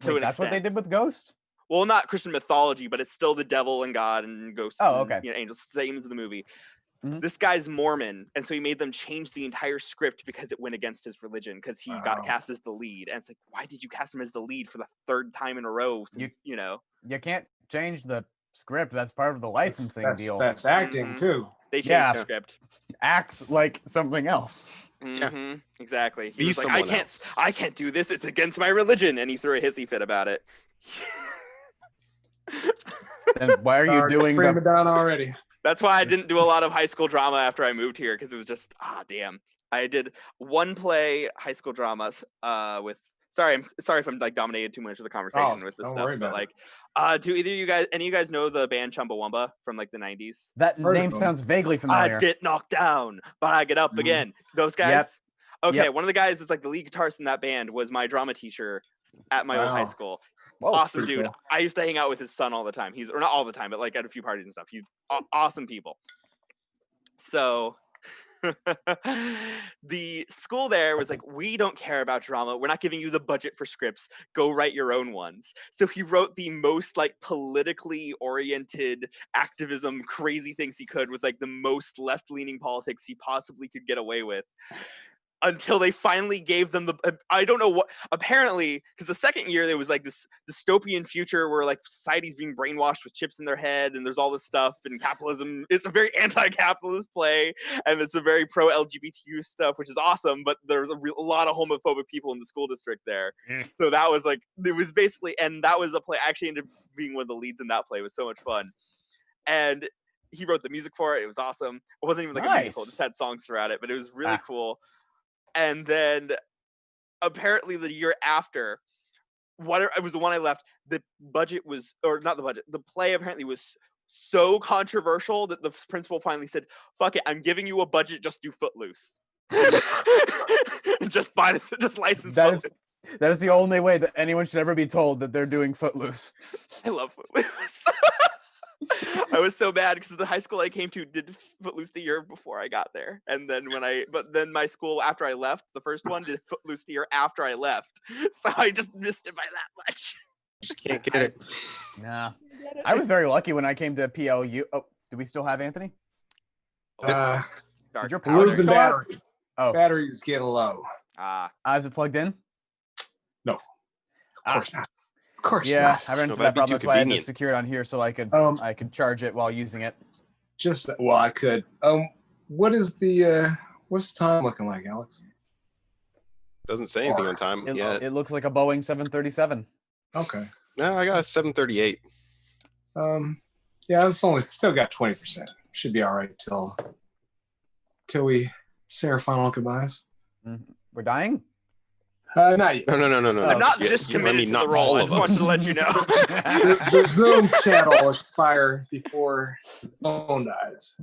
Wait, that's what they did with Ghost? Well, not Christian mythology, but it's still the devil and God and ghosts. Oh, okay. And, angels, same as the movie. This guy's Mormon, and so he made them change the entire script because it went against his religion, because he got cast as the lead. And it's like, why did you cast him as the lead for the 3rd time in a row? Since, you can't change the script. That's part of the licensing deal. That's acting too. They changed the script. Act like something else. Yeah. Exactly. He Be was like, I can't do this. It's against my religion. And he threw a hissy fit about it. Then why are you doing the down already? That's why I didn't do a lot of high school drama after I moved here, because it was just damn. I did one play high school dramas with. Sorry if I'm like dominated too much of the conversation with this stuff, but like, do any of you guys know the band Chumbawamba from like the 90s? That name sounds vaguely familiar. I get knocked down, but I get up again. Those guys. Yep. Okay, one of the guys that's like the lead guitarist in that band was my drama teacher at my old high school. Whoa, awesome dude. Cool. I used to hang out with his son all the time. Or not all the time, but like at a few parties and stuff. Awesome people. So The school there was like, we don't care about drama. We're not giving you the budget for scripts. Go write your own ones. So he wrote the most like politically oriented activism, crazy things he could with like the most left-leaning politics he possibly could get away with. Until they finally gave them the, I don't know what, apparently, because the second year there was like this dystopian future where like society's being brainwashed with chips in their head and there's all this stuff and capitalism, it's a very anti-capitalist play and it's a very pro-LGBTQ stuff, which is awesome, but there was a lot of homophobic people in the school district there. So that was like, it was basically, and that was a play, I actually ended up being one of the leads in that play. It was so much fun. And he wrote the music for it. It was awesome. It wasn't even like a musical, it just had songs throughout it, but it was really cool. And then apparently the year after, whatever, it was the one I left, the budget was, or not the budget, the play apparently was so controversial that the principal finally said, fuck it, I'm giving you a budget, just do Footloose. Just buy this, just license Footloose. That is the only way that anyone should ever be told that they're doing Footloose. I love Footloose. I was so bad because the high school I came to did Footloose the year before I got there, and then but then my school after I left, the first one did Footloose the year after I left, so I just missed it by that much. Just can't get it. Nah, I was very lucky when I came to PLU. Oh, do we still have Anthony? Did your power Lose the go out? battery. Oh, Battery's getting low. is it plugged in? No, of course not. Of course Yeah, not. I ran into No, that that'd be problem. too That's why I had to convenient. secure it on here so I could charge it while using it. Just well, I could. What is the what's the time looking like, Alex? Doesn't say anything on time yet. It looks like a Boeing 737. Okay. No, I got a 738. Yeah, it's only still got 20%. Should be all right till we say our final goodbyes. We're dying? Not yet. No. I'm not Yeah, this committed I mean, to not the role. all I of just wanted us. to let you know. The Zoom chat will expire before the phone dies.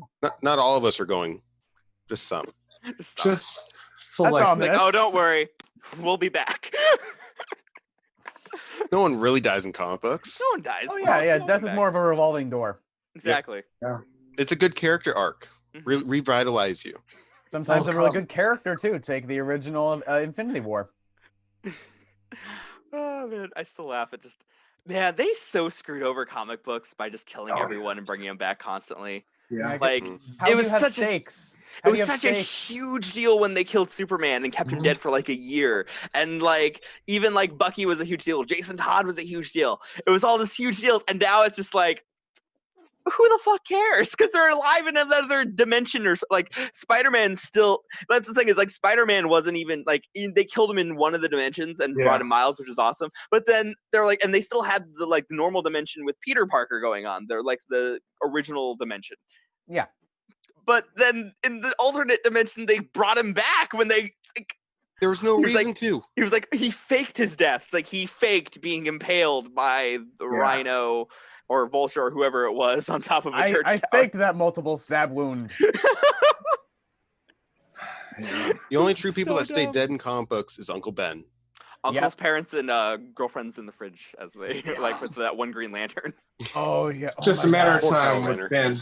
Not all of us are going. Just some. Just That's select. ominous. like, oh, don't worry, we'll be back. No one really dies in comic books. No one dies. Oh yeah. We'll Death be is back. more of a revolving door. Exactly. It's a good character arc. Revitalize you. Sometimes a really good character too. Take the original Infinity War. Oh man, I still laugh at just, man, they so screwed over comic books by just killing everyone and bringing them back constantly. Yeah. Like How it do was you have such stakes? it was such a huge deal when they killed Superman and kept him dead for like a year, and like even like Bucky was a huge deal. Jason Todd was a huge deal. It was all this huge deals, and now it's just like, who the fuck cares? Because they're alive in another dimension, or like Spider-Man still. That's the thing, is like Spider-Man wasn't even like they killed him in one of the dimensions and brought him Miles, which was awesome. But then they're like, and they still had the like normal dimension with Peter Parker going on. They're like the original dimension. Yeah. But then in the alternate dimension, they brought him back when they. Like, There was no He was reason like- to. he was like, he faked his death. It's like he faked being impaled by the Rhino or Vulture or whoever it was on top of a church I tower. faked that multiple stab wound. The only true people So that stay dumb. dead in comic books is Uncle Ben. Uncle's parents and girlfriends in the fridge, as they like with that one Green Lantern. Oh yeah. Just Oh a my matter God. of Poor time Kyle with Ben.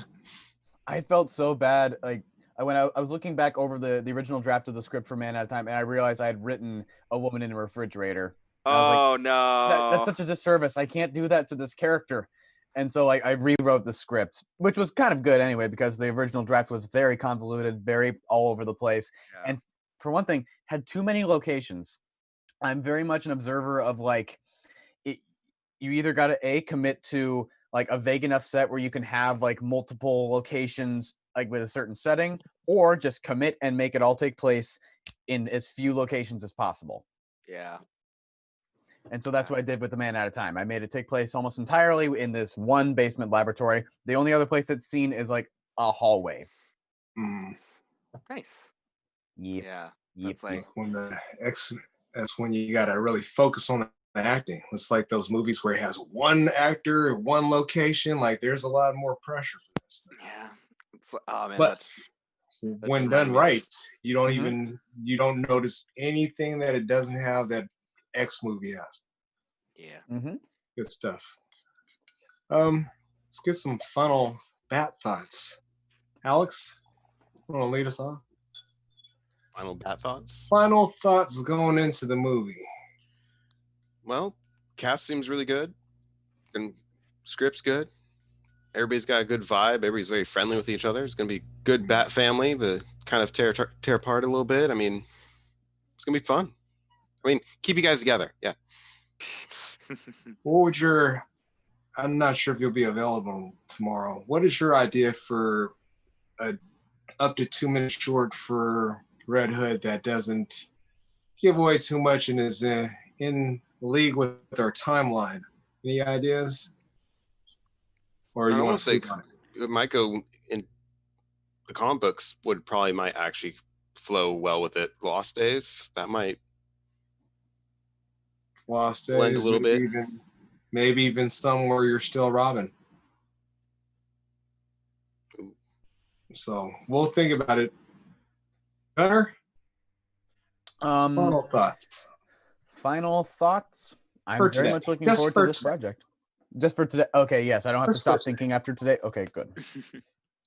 I felt so bad. Like I was looking back over the original draft of the script for Man at a Time, and I realized I had written a woman in a refrigerator. And I was like, Oh no. that's such a disservice. I can't do that to this character. And so like I rewrote the script, which was kind of good anyway, because the original draft was very convoluted, very all over the place. Yeah. And for one thing, had too many locations. I'm very much an observer of like, you either got to commit to like a vague enough set where you can have like multiple locations like with a certain setting, or just commit and make it all take place in as few locations as possible. Yeah. And so that's what I did with The Man at a Time. I made it take place almost entirely in this one basement laboratory. The only other place that's seen is like a hallway. Nice. Yep. Yeah. Yep. That's like That's when you gotta really focus on the acting. It's like those movies where it has one actor, one location. Like there's a lot more pressure for this. yeah. It's, oh man. But that's when reminding done me of- right, you don't Mhm. you don't notice anything that it doesn't have that X movie has. Yeah. Mm-hmm. Good stuff. Let's get some final bat thoughts. Alex, want to lead us off? Final bat thoughts? Final thoughts going into the movie. Well, cast seems really good. And script's good. Everybody's got a good vibe. Everybody's very friendly with each other. It's going to be good bat family. The kind of tear apart a little bit. I mean, it's going to be fun. I mean, keep you guys together. Yeah. What would your, I'm not sure if you'll be available tomorrow. What is your idea for a up to 2-minute short for Red Hood that doesn't give away too much and is in league with our timeline? Any ideas? Or I you want almost to think sleep on it? it might go in the comic books might actually flow well with it. Lost Days, that might Lost blend a Days, little bit. maybe even some where you're still Robin. So we'll think about it. Gunnar, final thoughts. Final thoughts. I'm For very today. much looking Just forward for to this today. project. Just for today. Okay, yes, I don't have to Just for stop today. thinking after today. Okay, good.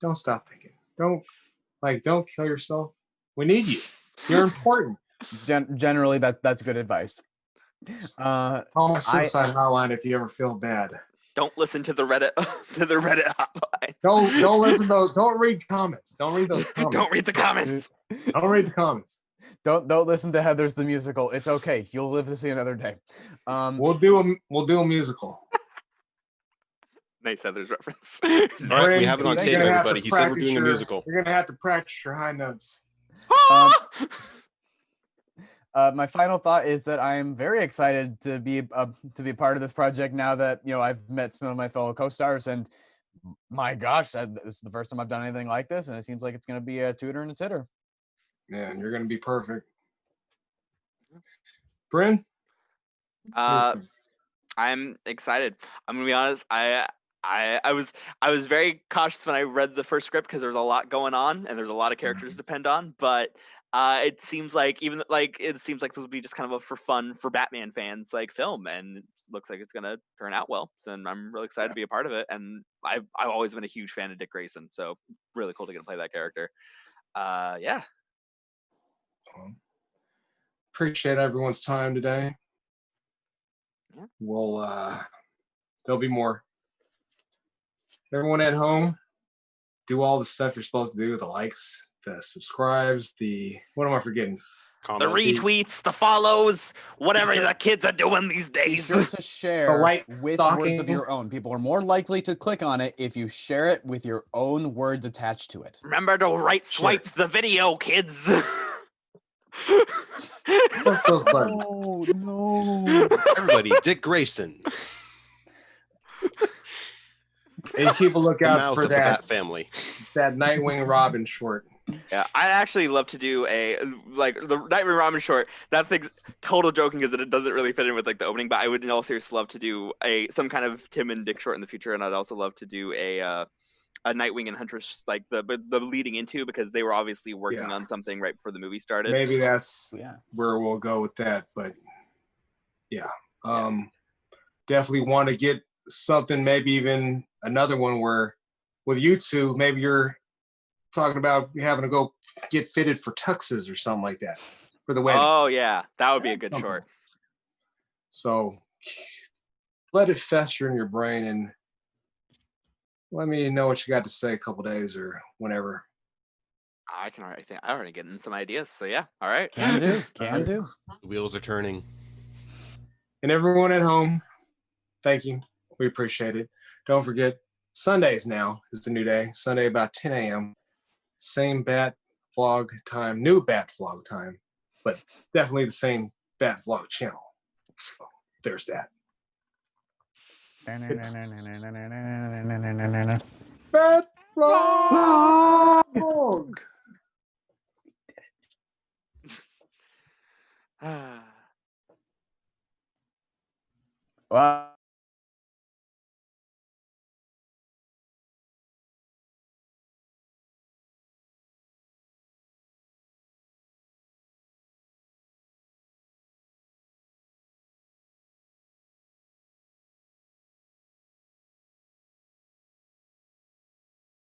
Don't stop thinking. Don't kill yourself. We need you. You're important. Generally, that's good advice. Call my suicide hotline if you ever feel bad. Don't listen to the Reddit hotline. Don't listen to those. Don't read comments. Don't read those comments. Don't read the comments. Don't read the comments. Don't listen to Heather's the musical. It's okay. You'll live to see another day. We'll do a musical. Nice Heather's reference. All right, Bryn, we have it on you're tape, gonna have to everybody. He said we're practice doing a your- musical. You're gonna have to practice your high notes. My final thought is that I am very excited to be a part of this project now that I've met some of my fellow co-stars, and my gosh, this is the first time I've done anything like this, and it seems like it's going to be a tutor and a titter. Yeah, and you're gonna be perfect. Bryn? I'm excited. I'm gonna be honest. I was very cautious when I read the first script because there's a lot going on and there's a lot of characters to depend on. But it seems like this will be just kind of a for fun for Batman fans film, and it looks like it's gonna turn out well. So I'm really excited to be a part of it. And I've always been a huge fan of Dick Grayson, so really cool to get to play that character. Yeah. Appreciate everyone's time today. Yeah. We'll there'll be more. Everyone at home, do all the stuff you're supposed to do, the likes, the subscribes, what am I forgetting? The retweets, the follows, whatever the kids are doing these Be days. sure to share lights, with stalking. words of your own. People are more likely to click on it if you share it with your own words attached to it. Remember to right swipe the video, kids. Press those buttons. Oh no! Everybody, Dick Grayson. And keep a The lookout mouth for of the that Bat family. Nightwing Robin short. Yeah, I'd actually love to do the Nightwing Ramen short. That thing's total joking because it doesn't really fit in with the opening. But I would in all seriousness love to do some kind of Tim and Dick short in the future, and I'd also love to do a Nightwing and Huntress the leading into, because they were obviously working on something right before the movie started. Maybe that's where we'll go with that. But definitely want to get something, maybe even another one where with you two, maybe you're talking about having to go get fitted for tuxes or something like that for the wedding. Oh yeah, that would be a good short. So let it fester in your brain and let me know what you got to say a couple days or whenever. I already getting some ideas. So yeah, all right. Can do. The wheels are turning. And everyone at home, thank you. We appreciate it. Don't forget, Sundays now is the new day. Sunday about 10 a.m. Same Bat vlog time, new Bat vlog time, but definitely the same Bat vlog channel. So there's that. Bat vlog. Wow.